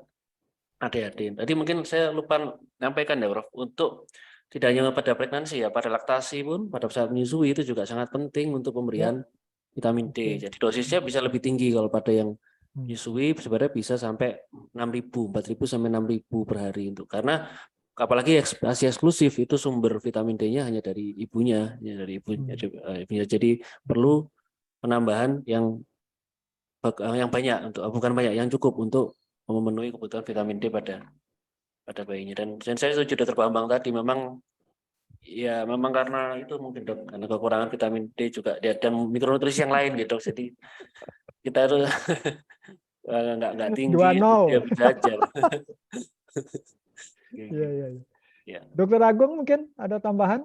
ADHD. Tadi mungkin saya lupa menyampaikan ya, Prof. Untuk tidak hanya pada pregnancy ya, pada laktasi pun, pada saat menyusui itu juga sangat penting untuk pemberian vitamin D. Jadi dosisnya bisa lebih tinggi kalau pada yang menyusui sebenarnya bisa sampai 6.000, 4.000 sampai 6.000 per hari untuk karena apalagi ASI eksklusif itu sumber vitamin D-nya hanya dari ibunya, dari ibunya. Jadi perlu penambahan yang banyak untuk bukan banyak yang cukup untuk memenuhi kebutuhan vitamin D pada bayinya. Dan saya setuju Dr. Bambang tadi memang Ya memang karena itu mungkin dok, karena kekurangan vitamin D juga dan mikronutrisi yang lain gitu. Jadi kita harus nggak tinggi itu
2-0.
dia belajar.
Iya, iya, iya.
Ya.
Dokter Agung mungkin ada tambahan?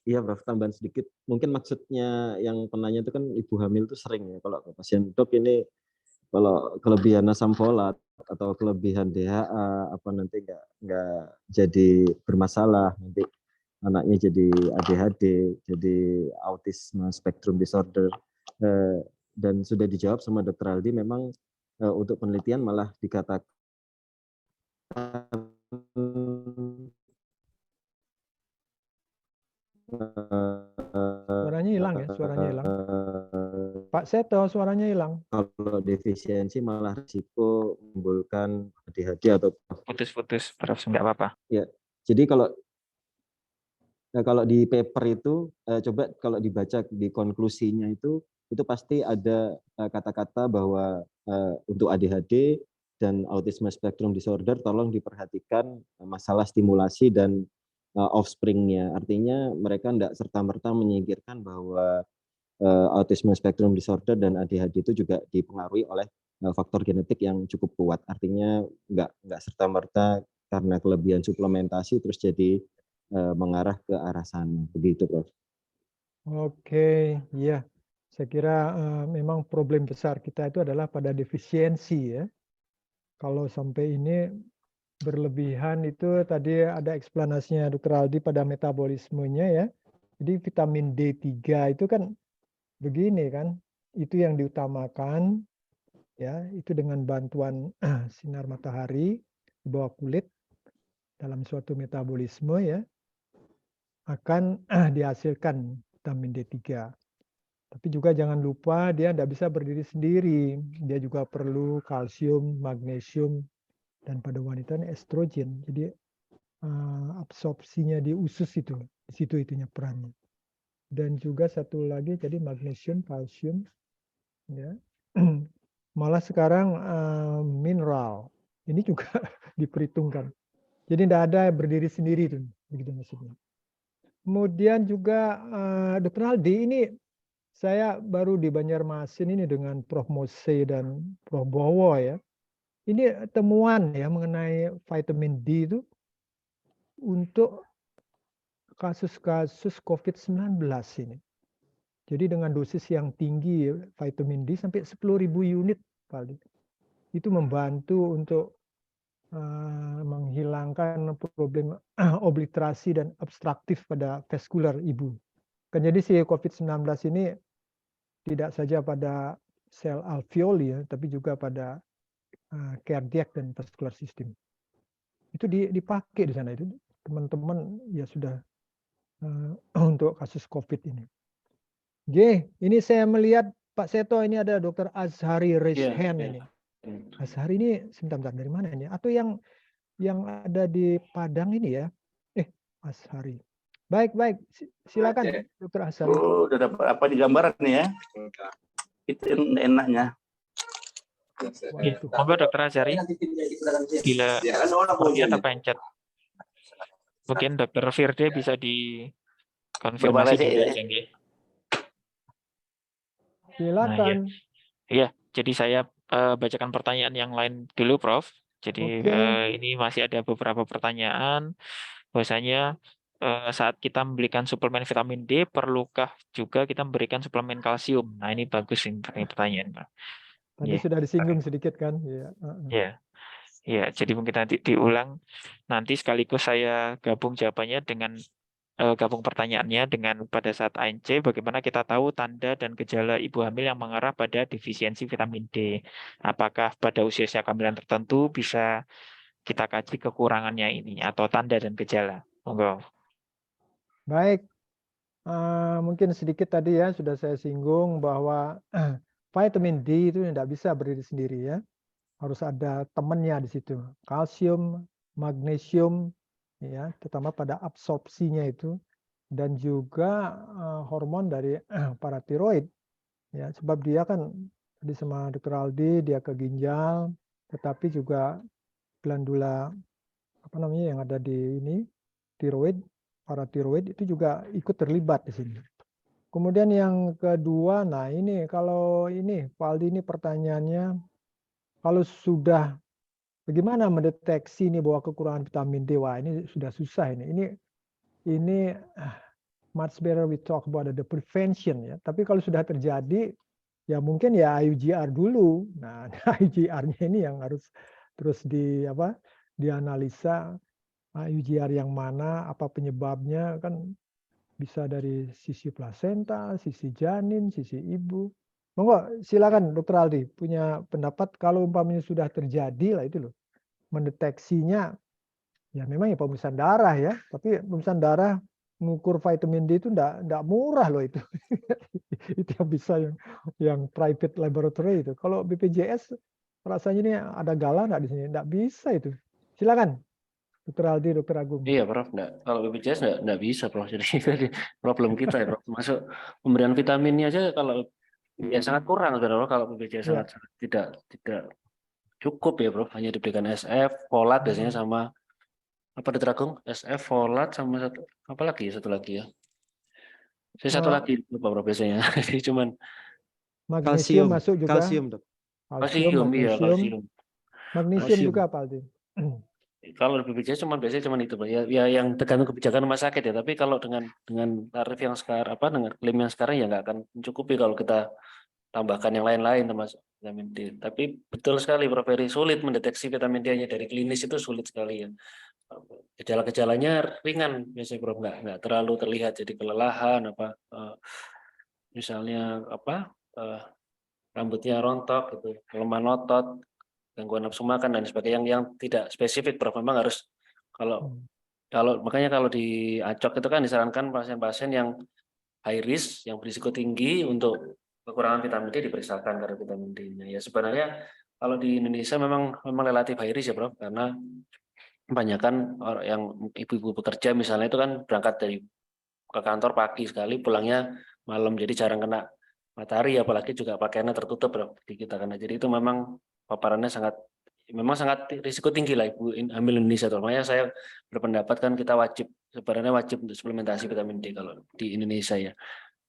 Iya, Prof, tambahan sedikit. Mungkin maksudnya yang penanya itu kan ibu hamil itu sering ya kalau ke pasien dok ini kalau kelebihan asam folat atau kelebihan DHA apa nanti nggak jadi bermasalah, nanti anaknya jadi ADHD, jadi autisme spectrum disorder. Dan sudah dijawab sama Dr. Aldi, memang untuk penelitian malah dikatakan
Suaranya hilang ya, suaranya hilang. Pak Seto, suaranya hilang.
kalau defisiensi malah risiko menimbulkan ADHD atau
Putus-putus, Prof. Nggak apa-apa.
ya. Jadi kalau di paper itu coba kalau dibaca di konklusinya itu pasti ada kata-kata bahwa untuk ADHD dan autisme spectrum disorder tolong diperhatikan masalah stimulasi dan offspringnya. Artinya mereka tidak serta-merta menyingkirkan bahwa autisme spectrum disorder dan ADHD itu juga dipengaruhi oleh faktor genetik yang cukup kuat. Artinya nggak serta-merta karena kelebihan suplementasi terus jadi mengarah ke arah sana. Begitu, Prof.
Oke, iya. Saya kira memang problem besar kita itu adalah pada defisiensi ya. Kalau sampai ini berlebihan itu tadi ada eksplanasinya Dr. Aldi pada metabolismenya ya. Jadi vitamin D3 itu kan begini kan, itu yang diutamakan ya, itu dengan bantuan sinar matahari di bawah kulit dalam suatu metabolisme ya akan dihasilkan vitamin D3. Tapi juga jangan lupa dia tidak bisa berdiri sendiri. Dia juga perlu kalsium, magnesium, dan pada wanita ini estrogen. Jadi absorpsinya di usus itu, di situ itunya perannya. Dan juga satu lagi jadi magnesium, kalsium, ya. Malah sekarang mineral ini juga diperhitungkan. Jadi tidak ada berdiri sendiri itu, begitu maksudnya. Kemudian juga Dr. Aldi ini saya baru di Banjarmasin ini dengan Prof. Mose dan Prof. Bowo ya. Ini temuan ya mengenai vitamin D itu untuk kasus-kasus COVID-19 ini. Jadi dengan dosis yang tinggi vitamin D sampai 10.000 unit kali. Itu membantu untuk menghilangkan problem obliterasi dan obstruktif pada vaskular ibu. Kan jadi si COVID-19 ini tidak saja pada sel alveoli ya, tapi juga pada cardiac dan vascular system. Itu dipakai di sana itu teman-teman ya sudah untuk kasus COVID ini. Oke, ini saya melihat Pak Seto ini ada Dr. Azhari raise hand ini. Azhari ini sebentar dari mana ini? Atau yang ada di Padang ini ya? Azhari. Baik, silakan Dr. Azhari.
Oh, udah dapat apa di gambaran nih ya? Itu enaknya.
Monggo Dr. Azhari. Bila dia terpencet. Mungkin Dr. Firde bisa dikonfirmasi dulu ya, Jengge.
Silakan.
Iya, jadi saya bacakan pertanyaan yang lain dulu, Prof. Jadi ini masih ada beberapa pertanyaan. Bahwasanya saat kita memberikan suplemen vitamin D, perlukah juga kita memberikan suplemen kalsium? Nah, ini bagus ini pertanyaan, Pak.
Tadi sudah disinggung sedikit kan?
Ya, jadi mungkin nanti diulang. Nanti sekaligus saya gabung jawabannya dengan gabung pertanyaannya dengan pada saat ANC, bagaimana kita tahu tanda dan gejala ibu hamil yang mengarah pada defisiensi vitamin D. Apakah pada usia kehamilan tertentu bisa kita kaji kekurangannya ini atau tanda dan gejala? Monggo.
Baik, mungkin sedikit tadi ya sudah saya singgung bahwa vitamin D itu tidak bisa berdiri sendiri ya. Harus ada temannya di situ. Kalsium, magnesium, ya, terutama pada absorpsinya itu, dan juga hormon dari paratiroid. Ya, sebab dia kan tadi sama Dr. Aldi dia ke ginjal, tetapi juga glandula apa namanya yang ada di tiroid, paratiroid itu juga ikut terlibat di sini. Kemudian yang kedua, nah ini kalau ini Pak Aldi ini pertanyaannya, kalau sudah bagaimana mendeteksi ini bahwa kekurangan vitamin D? Wah, ini sudah susah ini much better we talk about the prevention ya. Tapi kalau sudah terjadi, ya mungkin ya IUGR dulu. Nah, IUGR-nya ini yang harus terus dianalisa. IUGR yang mana, apa penyebabnya, kan bisa dari sisi plasenta, sisi janin, sisi ibu. Monggo, silakan Dr. Aldi punya pendapat kalau umpamanya sudah terjadi lah itu loh. Mendeteksinya ya memang ya pemeriksaan darah ya, tapi pemeriksaan darah mengukur vitamin D itu enggak murah loh itu. Itu yang bisa yang private laboratory itu. Kalau BPJS rasanya ini ada galah enggak di sini? Enggak bisa itu. Silakan. Dr. Aldi, Dr. Agung.
Iya, Prof. Kalau BPJS nggak bisa, Prof. Jadi problem kita ya, Prof. Masuk pemberian vitaminnya aja kalau ya sangat kurang, saudara. Kalau BPJS
Ya.
sangat tidak cukup ya, Prof. Hanya diberikan SF, folat biasanya sama apa Dr. Agung? SF, folat sama apa lagi? Satu lagi ya. Saya satu lagi lupa, Prof, biasanya. Jadi cuman
Magnesium masuk juga.
Kalsium, Dok.
kalsium, iya, kalsium.
Magnesium juga Pak Aldi.
Kalau BPJS biasanya cuma itu, Pak. Ya yang tergantung kebijakan rumah sakit ya. Tapi kalau dengan tarif yang sekarang dengan klaim yang sekarang ya nggak akan mencukupi kalau kita tambahkan yang lain-lain termasuk vitamin D. Tapi betul sekali, Prof. Ferry, sulit mendeteksi vitamin D-nya dari klinis itu sulit sekali ya. Gejala-gejalanya ringan biasanya, Prof. Nggak terlalu terlihat, jadi kelelahan misalnya rambutnya rontok gitu, kelemahan otot, gangguan nafsu makan dan sebagainya yang tidak spesifik, Prof. Memang harus makanya kalau di ACOK itu kan disarankan pasien-pasien yang high risk, yang berisiko tinggi untuk kekurangan vitamin D diperiksakan karena vitamin D-nya. Ya sebenarnya kalau di Indonesia memang relatif high risk ya, Prof. Karena kebanyakan orang yang ibu-ibu bekerja misalnya itu kan berangkat ke kantor pagi sekali, pulangnya malam, jadi jarang kena matahari, apalagi juga pakaiannya tertutup, Prof, di kita karena jadi itu memang paparannya sangat risiko tinggi lah ibu hamil Indonesia. Makanya saya berpendapat kan kita sebenarnya wajib untuk suplementasi vitamin D kalau di Indonesia ya.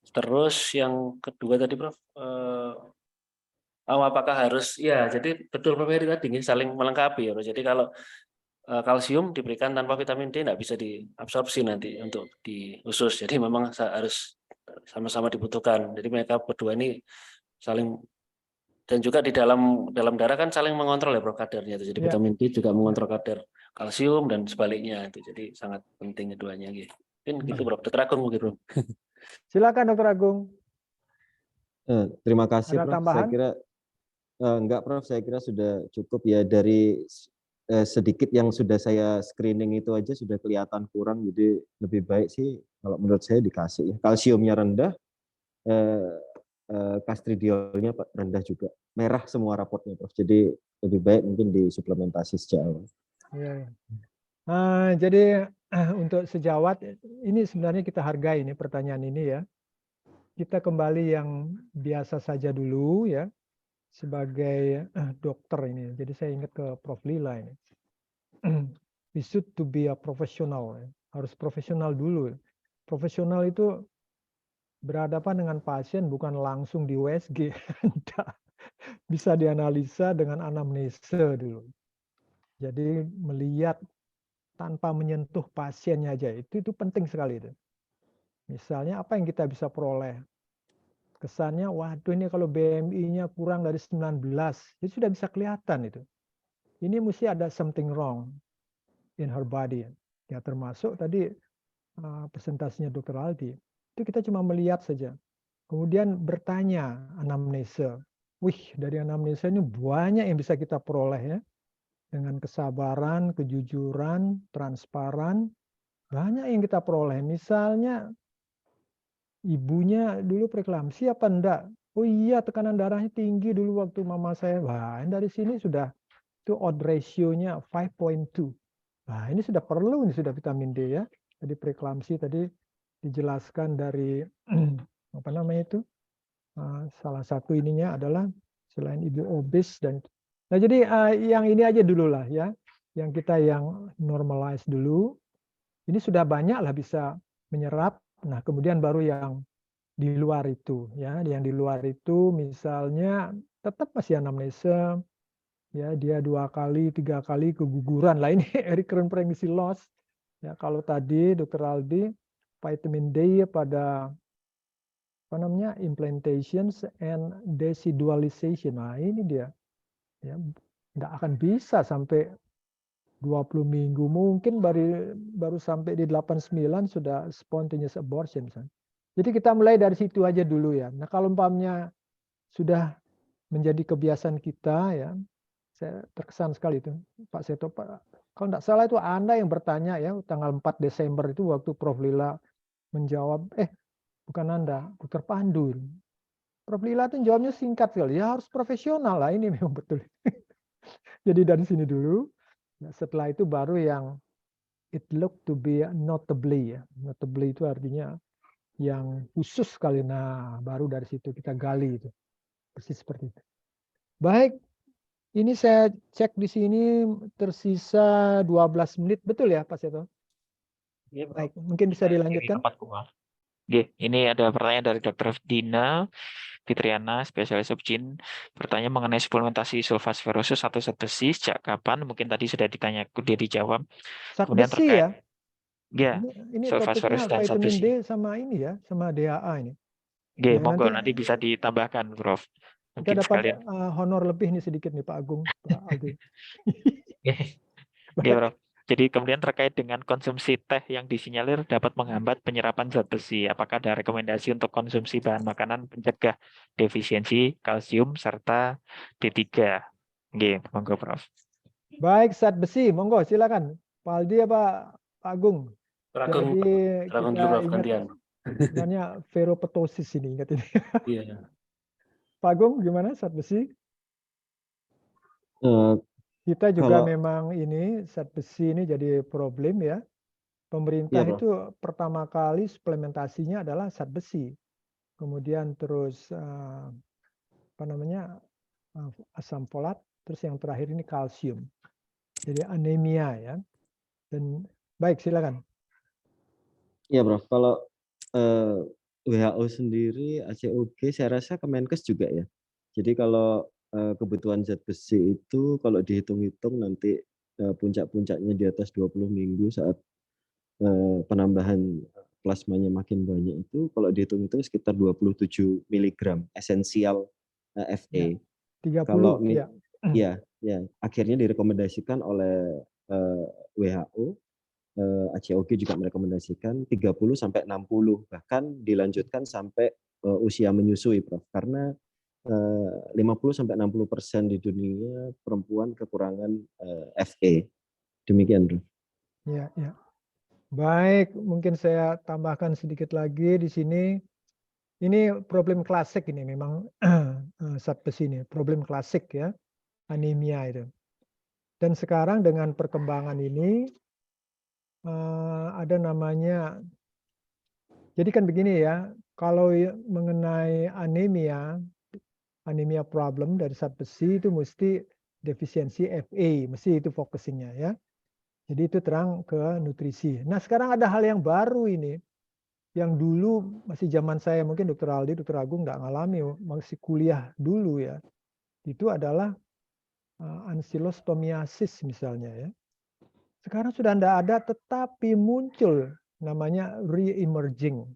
Terus yang kedua tadi, Prof, apakah harus ya? Jadi betul Prof Heri tadi saling melengkapi ya, Prof. Jadi kalau kalsium diberikan tanpa vitamin D tidak bisa diabsorpsi nanti untuk di usus. Jadi memang harus sama-sama dibutuhkan. Jadi mereka berdua ini saling, dan juga di dalam darah kan saling mengontrol ya, Prof, kadarnya itu. Jadi vitamin D juga mengontrol kadar kalsium dan sebaliknya itu. Jadi sangat penting keduanya gitu. Mungkin gitu, Prof. Dr. Agung mungkin, Prof.
Silakan Dr. Agung.
Terima kasih,
Ada
Prof.
tambahan?
Saya kira enggak, Prof. Saya kira sudah cukup ya, dari sedikit yang sudah saya screening itu aja sudah kelihatan kurang. Jadi lebih baik sih kalau menurut saya dikasih ya. Kalsiumnya rendah, kastridiolnya rendah juga, merah semua raportnya, Prof. Jadi lebih baik mungkin disuplementasi sejak awal.
Ya. Jadi untuk sejawat ini sebenarnya kita hargai ini pertanyaan ini ya. Kita kembali yang biasa saja dulu ya, sebagai dokter ini. Jadi saya ingat ke Prof Lila ini. We should to be a professional. Harus profesional dulu. Profesional itu berhadapan dengan pasien bukan langsung di USG. Bisa dianalisa dengan anamnesa dulu. Jadi melihat tanpa menyentuh pasiennya aja itu penting sekali itu. Misalnya apa yang kita bisa peroleh? Kesannya, waduh ini kalau BMI-nya kurang dari 19, itu sudah bisa kelihatan itu. Ini mesti ada something wrong in her body. Ya termasuk tadi presentasinya Dr. Aldi. Itu kita cuma melihat saja. Kemudian bertanya anamnesa. Wih, dari anamnesa ini banyak yang bisa kita peroleh ya. Dengan kesabaran, kejujuran, transparan, banyak yang kita peroleh. Misalnya ibunya dulu preeklamsi apa enggak? Oh iya, tekanan darahnya tinggi dulu waktu mama saya. Wah, dari sini sudah itu odd ratio-nya 5.2. Nah, ini sudah perlu, ini sudah vitamin D ya. Tadi preeklamsi tadi dijelaskan dari apa namanya itu? Salah satu ininya adalah selain ibu obes dan nah jadi yang ini aja dulu lah ya. Yang kita yang normalize dulu. Ini sudah banyak lah bisa menyerap. Nah, kemudian baru yang di luar itu, ya, yang di luar itu misalnya tetap masih anamnesa, ya, dia 2 kali, 3 kali keguguran. Lah ini recurrent pregnancy loss. Ya, kalau tadi Dr. Aldi vitamin D pada apa namanya implantations and decidualization. Nah, ini dia. Ya, nggak akan bisa sampai 20 minggu, mungkin baru sampai di 89 sudah spontaneous abortion. Jadi kita mulai dari situ aja dulu ya. Nah, kalau umpamanya sudah menjadi kebiasaan kita ya, saya terkesan sekali itu Pak Seto, Pak, kalau tidak salah itu Anda yang bertanya ya tanggal 4 Desember itu waktu Prof. Lila menjawab, bukan Anda, Dr. Pandu. Prof. Lila itu jawabnya singkat sekali, ya harus profesional lah, ini memang betul. Jadi dari sini dulu. Nah, setelah itu baru yang it look to be notably ya. Notably itu artinya yang khusus sekali. Nah, baru dari situ kita gali itu. Persis seperti itu. Baik, ini saya cek di sini tersisa 12 menit. Betul ya Pak Seto?
Iya, Bro.
Baik, mungkin bisa
Jadi
dilanjutkan.
tempat gua. Oke, ini ada pertanyaan dari Dr. Dina Fitriana, spesialis subjin, bertanya mengenai suplementasi sulfasferosus atau zat besi, sejak kapan? Mungkin tadi sudah ditanya, dia dijawab.
Zat
Kemudian
besi
terkait,
ya.
ya,
Ini
sulfasferosus
topiknya
dan zat
vitamin
besi.
D sama ini ya, sama DHA ini.
Oke,
Ya,
monggo nanti bisa ditambahkan, Prof.
kita
Mungkin
dapat
sekalian.
honor lebih nih sedikit nih Pak Agung, Pak Aldi.
Oke, oke, Prof. Jadi kemudian terkait dengan konsumsi teh yang disinyalir dapat menghambat penyerapan zat besi. Apakah ada rekomendasi untuk konsumsi bahan makanan pencegah defisiensi kalsium serta D3? Oke, monggo, Prof.
Baik, zat besi, monggo silakan. Pak Aldi apa Pak Agung?
Ragung,
Jadi
ragung
kita
dulu Prof,
ingat
gantian.
sebenarnya veroptosis ini, ingat ini.
Iya.
Pak Agung gimana zat besi?
Eh,
Kita juga
Kalau
memang ini zat besi ini jadi problem ya. Pemerintah
Iya, Prof.
itu pertama kali suplementasinya adalah zat besi. Kemudian terus apa namanya asam folat, terus yang terakhir ini kalsium. Jadi anemia ya. Dan baik silakan.
ya Prof, kalau eh, WHO sendiri, ACOG, saya rasa Kemenkes juga ya. Jadi kalau kebutuhan zat besi itu kalau dihitung-hitung nanti puncak-puncaknya di atas 20 minggu saat penambahan plasmanya makin banyak itu kalau dihitung-hitung sekitar 27 mg esensial Fe.
Ya, 30
Kalau
ya.
ya akhirnya direkomendasikan oleh WHO, ACOG juga merekomendasikan 30 sampai 60, bahkan dilanjutkan sampai usia menyusui, Prof. Karena 50 sampai 60% di dunia perempuan kekurangan Fe. Demikian, Prof.
Ya, ya. Baik, mungkin saya tambahkan sedikit lagi di sini. Ini problem klasik ini memang zat besi ini, problem klasik ya, anemia itu. Dan sekarang dengan perkembangan ini ada namanya, jadi kan begini ya, kalau mengenai anemia problem dari zat besi itu mesti defisiensi Fe, mesti itu focusingnya ya. Jadi itu terang ke nutrisi. Nah sekarang ada hal yang baru ini, yang dulu masih zaman saya, mungkin Dr. Aldi, Dr. Agung nggak ngalami, masih kuliah dulu ya. Itu adalah ankylostomiasis misalnya ya. Sekarang sudah tidak ada, tetapi muncul namanya re-emerging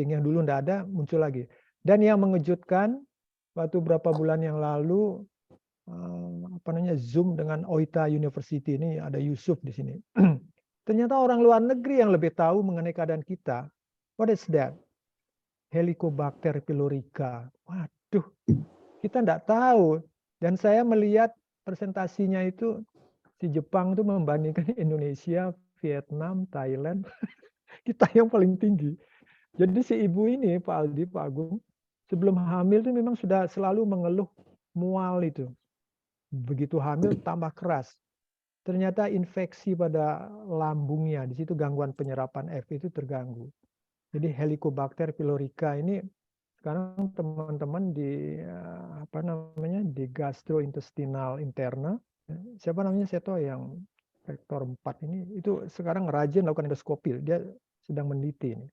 yang dulu tidak ada muncul lagi. Dan yang mengejutkan waktu beberapa bulan yang lalu apa namanya Zoom dengan Oita University ini ada Yusuf di sini. Ternyata orang luar negeri yang lebih tahu mengenai keadaan kita. What is that? Helicobacter pylorica. Waduh, kita tidak tahu. Dan saya melihat presentasinya itu si Jepang itu membandingkan Indonesia, Vietnam, Thailand, kita yang paling tinggi. Jadi si ibu ini, Pak Aldi, Pak Agung, sebelum hamil itu memang sudah selalu mengeluh mual itu. Begitu hamil tambah keras. Ternyata infeksi pada lambungnya, di situ gangguan penyerapan F itu terganggu. Jadi Helicobacter pylorica ini sekarang teman-teman di apa namanya di gastrointestinal interna, siapa namanya Seto yang Rektor 4 ini itu sekarang rajin lakukan endoskopi, dia sedang meneliti ini.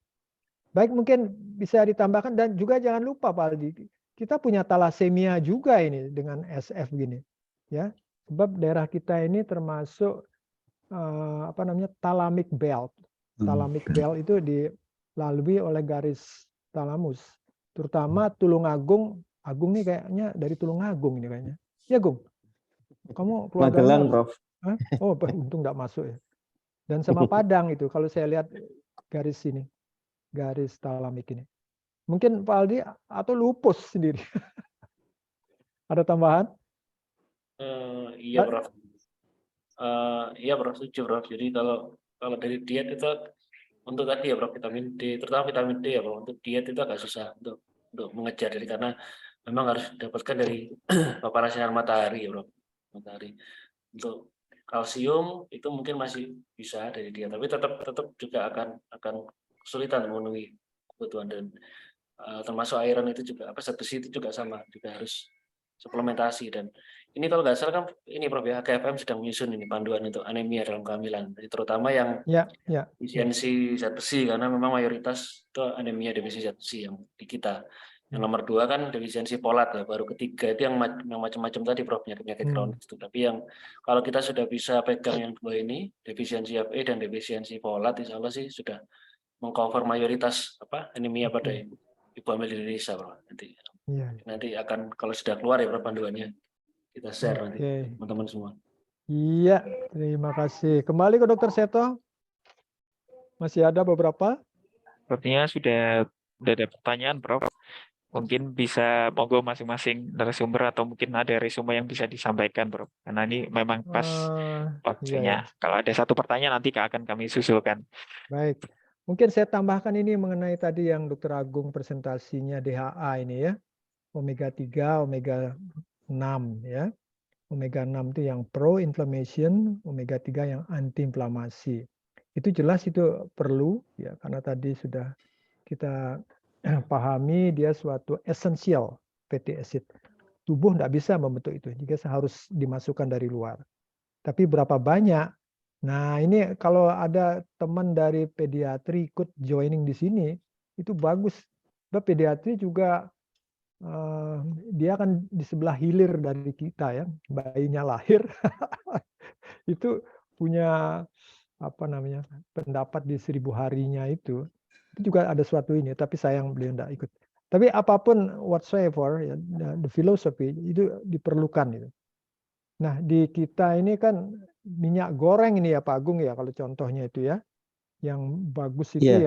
Baik, mungkin bisa ditambahkan dan juga jangan lupa Pak Aldi, kita punya talasemia juga ini dengan SF gini, ya. Sebab daerah kita ini termasuk thalamic belt. Thalamic belt itu dilalui oleh garis talamus, terutama Tulungagung. Agung nih kayaknya dari Tulungagung ini kayaknya. Ya Gung, kamu keluarganya?
Magelang, Prof.
Hah? Oh, untung nggak masuk ya. Dan sama Padang itu, kalau saya lihat garis ini, garis talamik ini. Mungkin Pak Aldi atau lupus sendiri. Ada tambahan?
Iya, Prof. Iya, Prof. Setuju, Prof. Jadi kalau dari diet itu untuk tadi ya, Prof, vitamin D, terutama vitamin D ya, Prof. Untuk diet itu agak susah untuk mengejar dari karena memang harus didapatkan dari paparan sinar matahari ya, Prof. Matahari. Untuk kalsium itu mungkin masih bisa dari dia, tapi tetap juga akan kesulitan memenuhi kebutuhan, dan termasuk iron itu juga zat besi itu juga sama, juga harus suplementasi. Dan ini kalau nggak salah kan ini Prof ya, KFM sedang menyusun ini panduan untuk anemia dalam kehamilan, jadi terutama yang defisiensi zat besi, karena memang mayoritas itu anemia defisiensi zat besi yang di kita. Yang nomor 2 kan defisiensi folat ya, baru ketiga itu yang macam-macam tadi Prof, penyakit kronis itu. Tapi yang kalau kita sudah bisa pegang yang 2 ini, defisiensi Fe dan defisiensi folat, insya Allah sih sudah mengcover mayoritas anemia pada ibu hamil di Indonesia, Prof. Nanti akan kalau sudah keluar ya Prof panduannya, kita share nanti teman-teman semua.
Iya, terima kasih. Kembali ke Dr. Seto. Masih ada beberapa?
Sepertinya sudah ada pertanyaan, Prof. Mungkin bisa monggo masing-masing narasumber atau mungkin ada resume yang bisa disampaikan, Prof. Karena ini memang pas waktunya.
Iya.
Kalau ada satu pertanyaan nanti akan kami susulkan.
Baik. Mungkin saya tambahkan ini mengenai tadi yang Dr. Agung presentasinya DHA ini ya. Omega 3, omega 6 ya. Omega 6 itu yang pro-inflammation, omega 3 yang anti-inflamasi. Itu jelas itu perlu ya, karena tadi sudah kita pahami dia suatu esensial fatty acid. Tubuh tidak bisa membentuk itu, jika harus dimasukkan dari luar. Tapi berapa banyak? Nah ini kalau ada teman dari pediatri ikut joining di sini, itu bagus. Sebab pediatri juga dia akan di sebelah hilir dari kita ya, bayinya lahir itu punya pendapat di 1000 harinya itu juga ada suatu ini, tapi sayang beliau tidak ikut. Tapi apapun whatsoever ya, the philosophy itu diperlukan itu. Nah di kita ini kan minyak goreng ini ya Pak Agung ya, kalau contohnya itu ya, yang bagus itu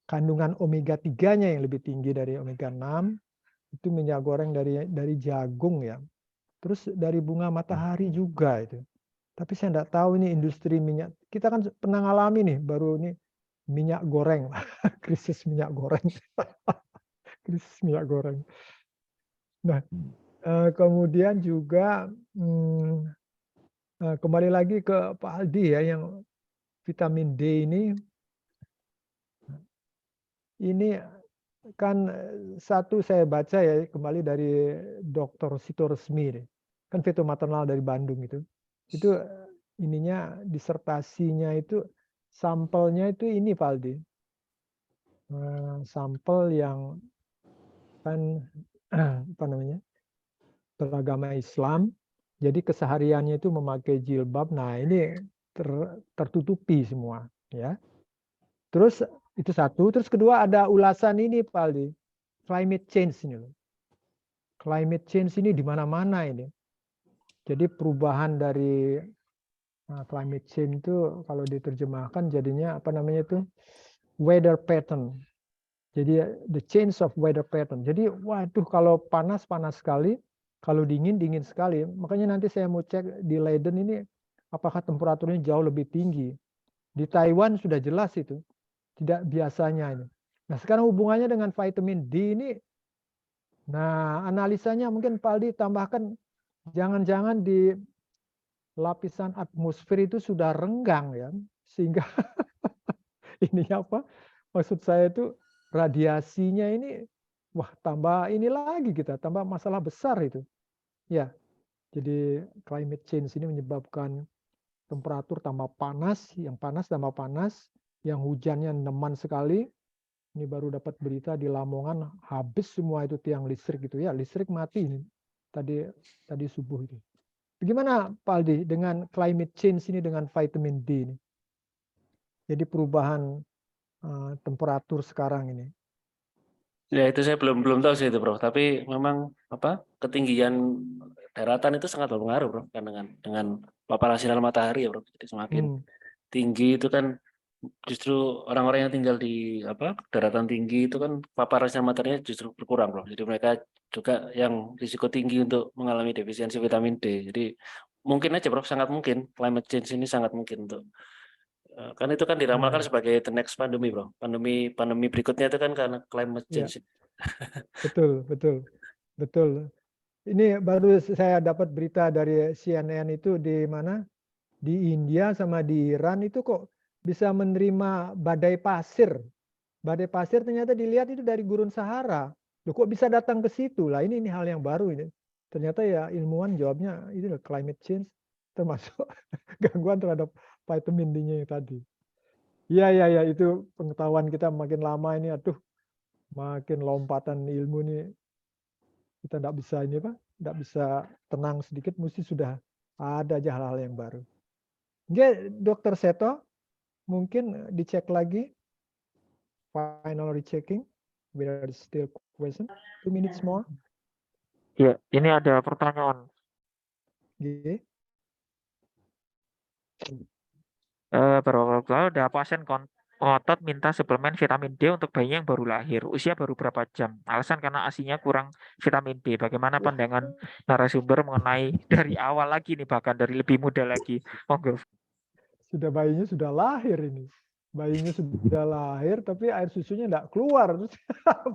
kandungan omega 3-nya yang lebih tinggi dari omega 6, itu minyak goreng dari jagung ya. Terus dari bunga matahari juga itu. Tapi saya tidak tahu ini industri minyak. Kita kan pernah ngalami nih baru ini minyak goreng, krisis minyak goreng, krisis minyak goreng. Nah, kemudian juga kembali lagi ke Pak Aldi ya, yang vitamin D ini kan satu saya baca ya kembali dari Dr. Sito Resmi nih, kan fitomaternal dari Bandung itu ininya disertasinya itu sampelnya itu ini Pak Aldi, sampel yang kan beragama Islam, jadi kesehariannya itu memakai jilbab. Nah ini tertutupi semua ya. Terus itu satu, terus kedua ada ulasan ini Pak Aldi, climate change ini loh. Climate change ini di mana-mana ini. Jadi perubahan dari climate change itu kalau diterjemahkan jadinya weather pattern. Jadi the change of weather pattern. Jadi waduh kalau panas sekali, kalau dingin sekali. Makanya nanti saya mau cek di Leiden ini apakah temperaturnya jauh lebih tinggi. Di Taiwan sudah jelas itu. Tidak biasanya ini. Nah sekarang hubungannya dengan vitamin D ini. Nah analisanya mungkin Pak Aldi tambahkan, jangan-jangan di lapisan atmosfer itu sudah renggang ya, sehingga ini maksud saya itu radiasinya ini tambah ini lagi kita, tambah masalah besar itu ya. Jadi climate change ini menyebabkan temperatur tambah panas, yang panas tambah panas, yang hujannya neman sekali. Ini baru dapat berita di Lamongan habis semua itu tiang listrik gitu ya, listrik mati ini tadi subuh itu. Bagaimana Pak Aldi dengan climate change ini dengan vitamin D ini? Jadi perubahan temperatur sekarang ini.
Ya itu saya belum tahu sih itu Bro. Tapi memang ketinggian daratan itu sangat berpengaruh Bro, kan dengan paparan sinar matahari ya Bro. Jadi semakin tinggi itu kan justru orang-orang yang tinggal di daratan tinggi itu kan paparan sinar mataharinya justru berkurang Bro. Jadi mereka juga yang risiko tinggi untuk mengalami defisiensi vitamin D. Jadi mungkin aja Bro, sangat mungkin climate change ini sangat mungkin untuk kan itu kan diramalkan sebagai the next pandemi Bro. Pandemi berikutnya itu kan karena climate change.
Betul. Ini baru saya dapat berita dari CNN itu di mana? Di India sama di Iran itu kok bisa menerima badai pasir. Badai pasir ternyata dilihat itu dari gurun Sahara. Loh, kok bisa datang ke situ? Lah ini hal yang baru ini. Ternyata ya ilmuwan jawabnya itu climate change termasuk gangguan terhadap vitamin D-nya yang tadi. Iya, itu pengetahuan kita makin lama ini, aduh, makin lompatan ilmu ini. Kita tidak bisa tenang sedikit, mesti sudah ada aja hal-hal yang baru. Oke, Dr. Seto, mungkin dicek lagi, final rechecking, whether it's still question, 2 minutes more.
Ya, ini ada pertanyaan.
Oke.
Beberapa waktu lalu ada pasien otot minta suplemen vitamin D untuk bayi yang baru lahir, usia baru berapa jam. Alasan karena ASI-nya kurang vitamin D. Bagaimana pandangan narasumber mengenai dari awal lagi nih, bahkan dari lebih muda lagi? Monggo.
Bayinya sudah lahir ini. Bayinya sudah lahir tapi air susunya tidak keluar. Terus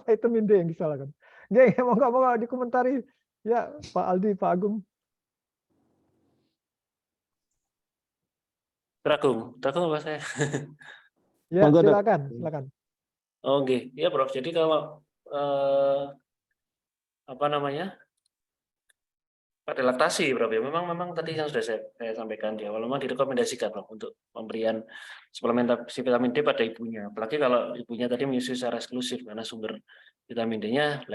vitamin D yang disalahkan. Oke, monggo dikomentari ya Pak Aldi, Pak Agung.
Agung apa saya?
Ya, silakan.
Oke, ya Prof. Jadi kalau pada laktasi Prof ya, memang tadi yang sudah saya sampaikan di awal, memang direkomendasikan Prof untuk pemberian suplementasi vitamin D pada ibunya. Apalagi kalau ibunya tadi menyusui secara eksklusif karena sumber vitamin D-nya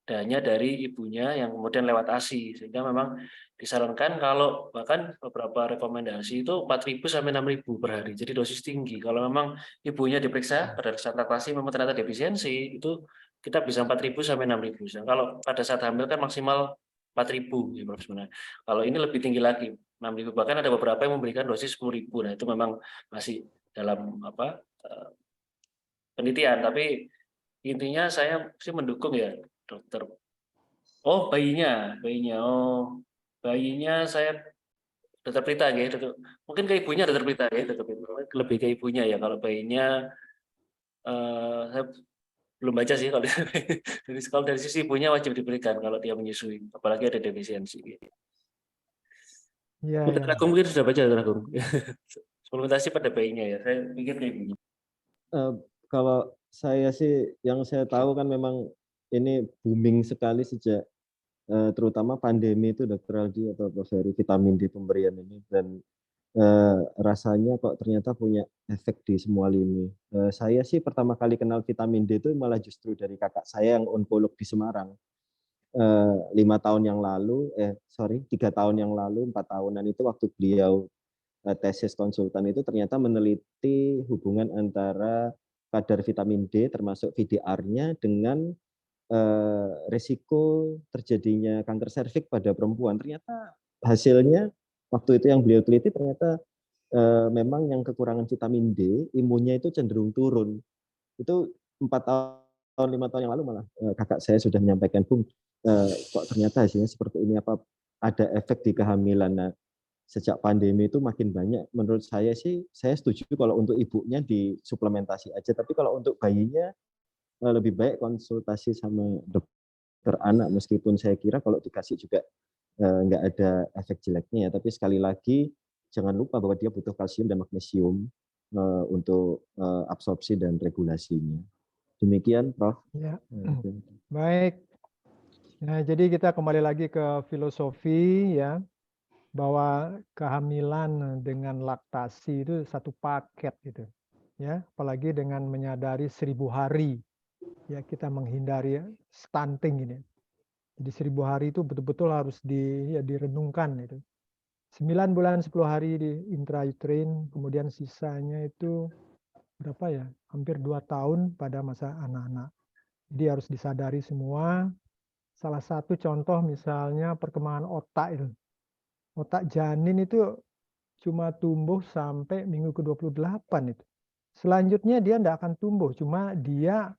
hanya dari ibunya yang kemudian lewat ASI, sehingga memang disarankan kalau bahkan beberapa rekomendasi itu 4.000 sampai 6.000 per hari. Jadi dosis tinggi. Kalau memang ibunya diperiksa pada saat laktasi memang ternyata defisiensi, itu kita bisa 4.000 sampai 6.000. Kalau pada saat hamil kan maksimal 4.000 ya Prof sebenarnya. Kalau ini lebih tinggi lagi 6.000, bahkan ada beberapa yang memberikan dosis 10.000. Nah, itu memang masih dalam penelitian, tapi intinya saya sih mendukung ya dokter. Bayinya saya dokter Prita ya, mungkin ke ibunya dokter Prita ya, lebih ke ibunya ya. Kalau bayinya saya belum baca sih kalau dari sisi ibunya wajib diberikan kalau dia menyusui, apalagi ada defisiensi. Dokter Agung mungkin sudah baca Dokter Agung. Suplementasi pada bayinya ya, saya pikir kayak gini.
Kalau saya sih yang saya tahu kan memang ini booming sekali sejak terutama pandemi itu Dr. Aldi atau Prof. Heri, vitamin D pemberian ini, dan rasanya kok ternyata punya efek di semua lini. Saya sih pertama kali kenal vitamin D itu malah justru dari kakak saya yang onkolog di Semarang. 3 tahun yang lalu, 4 tahunan itu waktu beliau tesis konsultan itu ternyata meneliti hubungan antara kadar vitamin D termasuk VDR-nya dengan risiko terjadinya kanker serviks pada perempuan. Ternyata hasilnya waktu itu yang beliau teliti ternyata memang yang kekurangan vitamin D, imunnya itu cenderung turun. Itu 5 tahun yang lalu malah kakak saya sudah menyampaikan, Bung, kok ternyata hasilnya seperti ini, apa ada efek di kehamilan. Nah, sejak pandemi itu makin banyak. Menurut saya sih, saya setuju kalau untuk ibunya disuplementasi aja, tapi kalau untuk bayinya lebih baik konsultasi sama dokter anak, meskipun saya kira kalau dikasih juga nggak ada efek jeleknya ya. Tapi sekali lagi jangan lupa bahwa dia butuh kalsium dan magnesium untuk absorpsi dan regulasinya. Demikian, Prof.
Ya. Baik. Nah, jadi kita kembali lagi ke filosofi ya. bahwa kehamilan dengan laktasi itu satu paket gitu. Ya, apalagi dengan menyadari 1000 hari ya kita menghindari stunting ini. Jadi 1000 hari itu betul-betul harus direnungkan itu. 9 bulan 10 hari di intrauterine, kemudian sisanya itu berapa ya? Hampir 2 tahun pada masa anak-anak. Jadi harus disadari semua. Salah satu contoh misalnya perkembangan otak itu. Otak janin itu cuma tumbuh sampai minggu ke-28 itu. Selanjutnya dia tidak akan tumbuh, cuma dia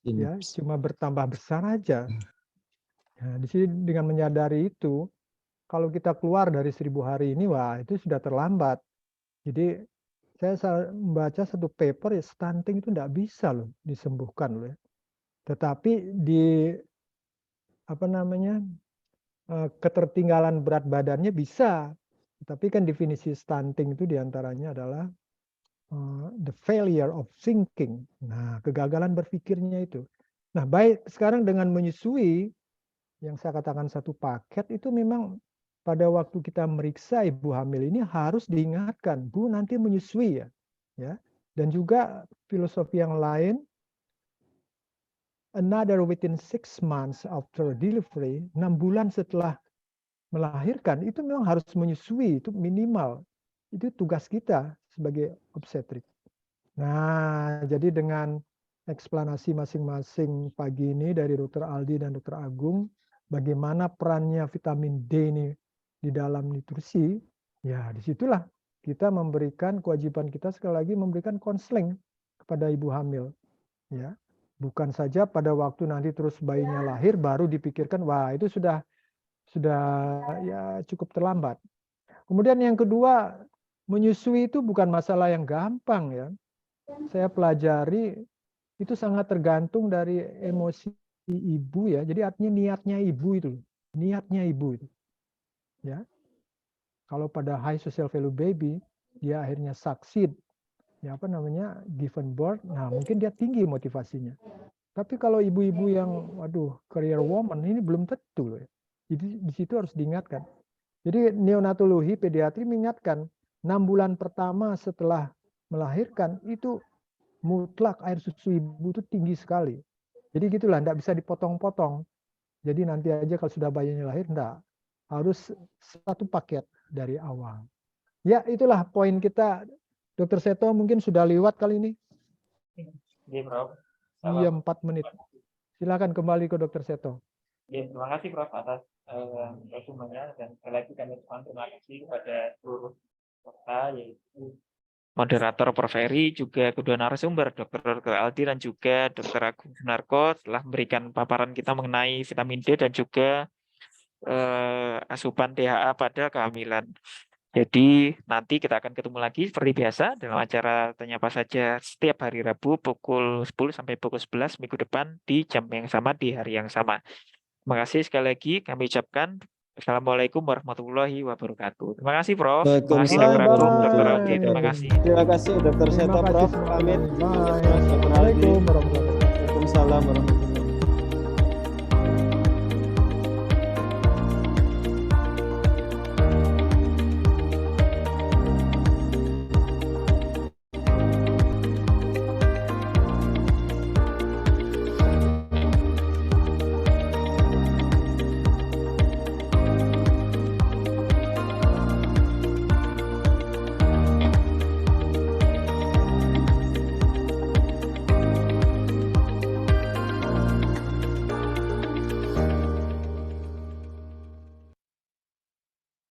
ya cuma bertambah besar aja. Nah, di sini dengan menyadari itu, kalau kita keluar dari 1000 hari ini, wah itu sudah terlambat. Jadi saya membaca satu paper ya, stunting itu tidak bisa loh disembuhkan loh ya. Tetapi di ketertinggalan berat badannya bisa. Tapi kan definisi stunting itu diantaranya adalah the failure of thinking. Nah, kegagalan berpikirnya itu. Nah, baik sekarang dengan menyusui, yang saya katakan satu paket itu memang pada waktu kita meriksa ibu hamil ini harus diingatkan, Bu nanti menyusui ya. Dan juga filosofi yang lain, another within 6 months after delivery, 6 bulan setelah melahirkan itu memang harus menyusui, itu minimal. Itu tugas kita sebagai obstetrik. Nah, jadi dengan eksplanasi masing-masing pagi ini dari Dr. Aldi dan Dr. Agung, bagaimana perannya vitamin D ini di dalam nutrisi, ya disitulah kita memberikan kewajiban kita sekali lagi memberikan konseling kepada ibu hamil. Ya, bukan saja pada waktu nanti terus bayinya lahir baru dipikirkan, wah itu sudah ya cukup terlambat. Kemudian yang kedua, menyusui itu bukan masalah yang gampang ya. Saya pelajari itu sangat tergantung dari emosi ibu ya. Jadi artinya niatnya ibu itu. Niatnya ibu itu. Ya. Kalau pada high social value baby, dia akhirnya succeed. Ya given birth, nah mungkin dia tinggi motivasinya. Tapi kalau ibu-ibu yang career woman ini belum tentu loh ya. Jadi di situ harus diingatkan. Jadi neonatologi pediatri mengingatkan 6 bulan pertama setelah melahirkan itu mutlak air susu ibu itu tinggi sekali. Jadi gitulah, enggak bisa dipotong-potong. Jadi nanti aja kalau sudah bayinya lahir, enggak. Harus satu paket dari awal. Ya itulah poin kita. Dokter Seto mungkin sudah lewat kali ini.
Iya, Prof.
Iya, 4 menit. Silakan kembali ke Dokter Seto.
Ya, terima kasih Prof atas resumennya dan sekali lagi kami ucapkan terima kasih kepada seluruh peserta yaitu moderator Prof Eri, juga kedua narasumber Dr. Aldi dan juga Dr. Agung Sunarko telah memberikan paparan kita mengenai vitamin D dan juga asupan DHA pada kehamilan. Jadi nanti kita akan ketemu lagi seperti biasa dalam acara Tanya Apa Saja setiap hari Rabu pukul 10 sampai pukul 11 minggu depan di jam yang sama di hari yang sama. Terima kasih sekali lagi kami ucapkan Assalamualaikum warahmatullahi wabarakatuh. Terima kasih Prof. Terima kasih Dr. Agung, Dr. Aldi. Terima kasih.
Terima kasih Dr. Seto, Prof. Pamit.
Waalaikumsalam warahmatullahi wabarakatuh.
Waalaikumsalam warahmatullahi wabarakatuh.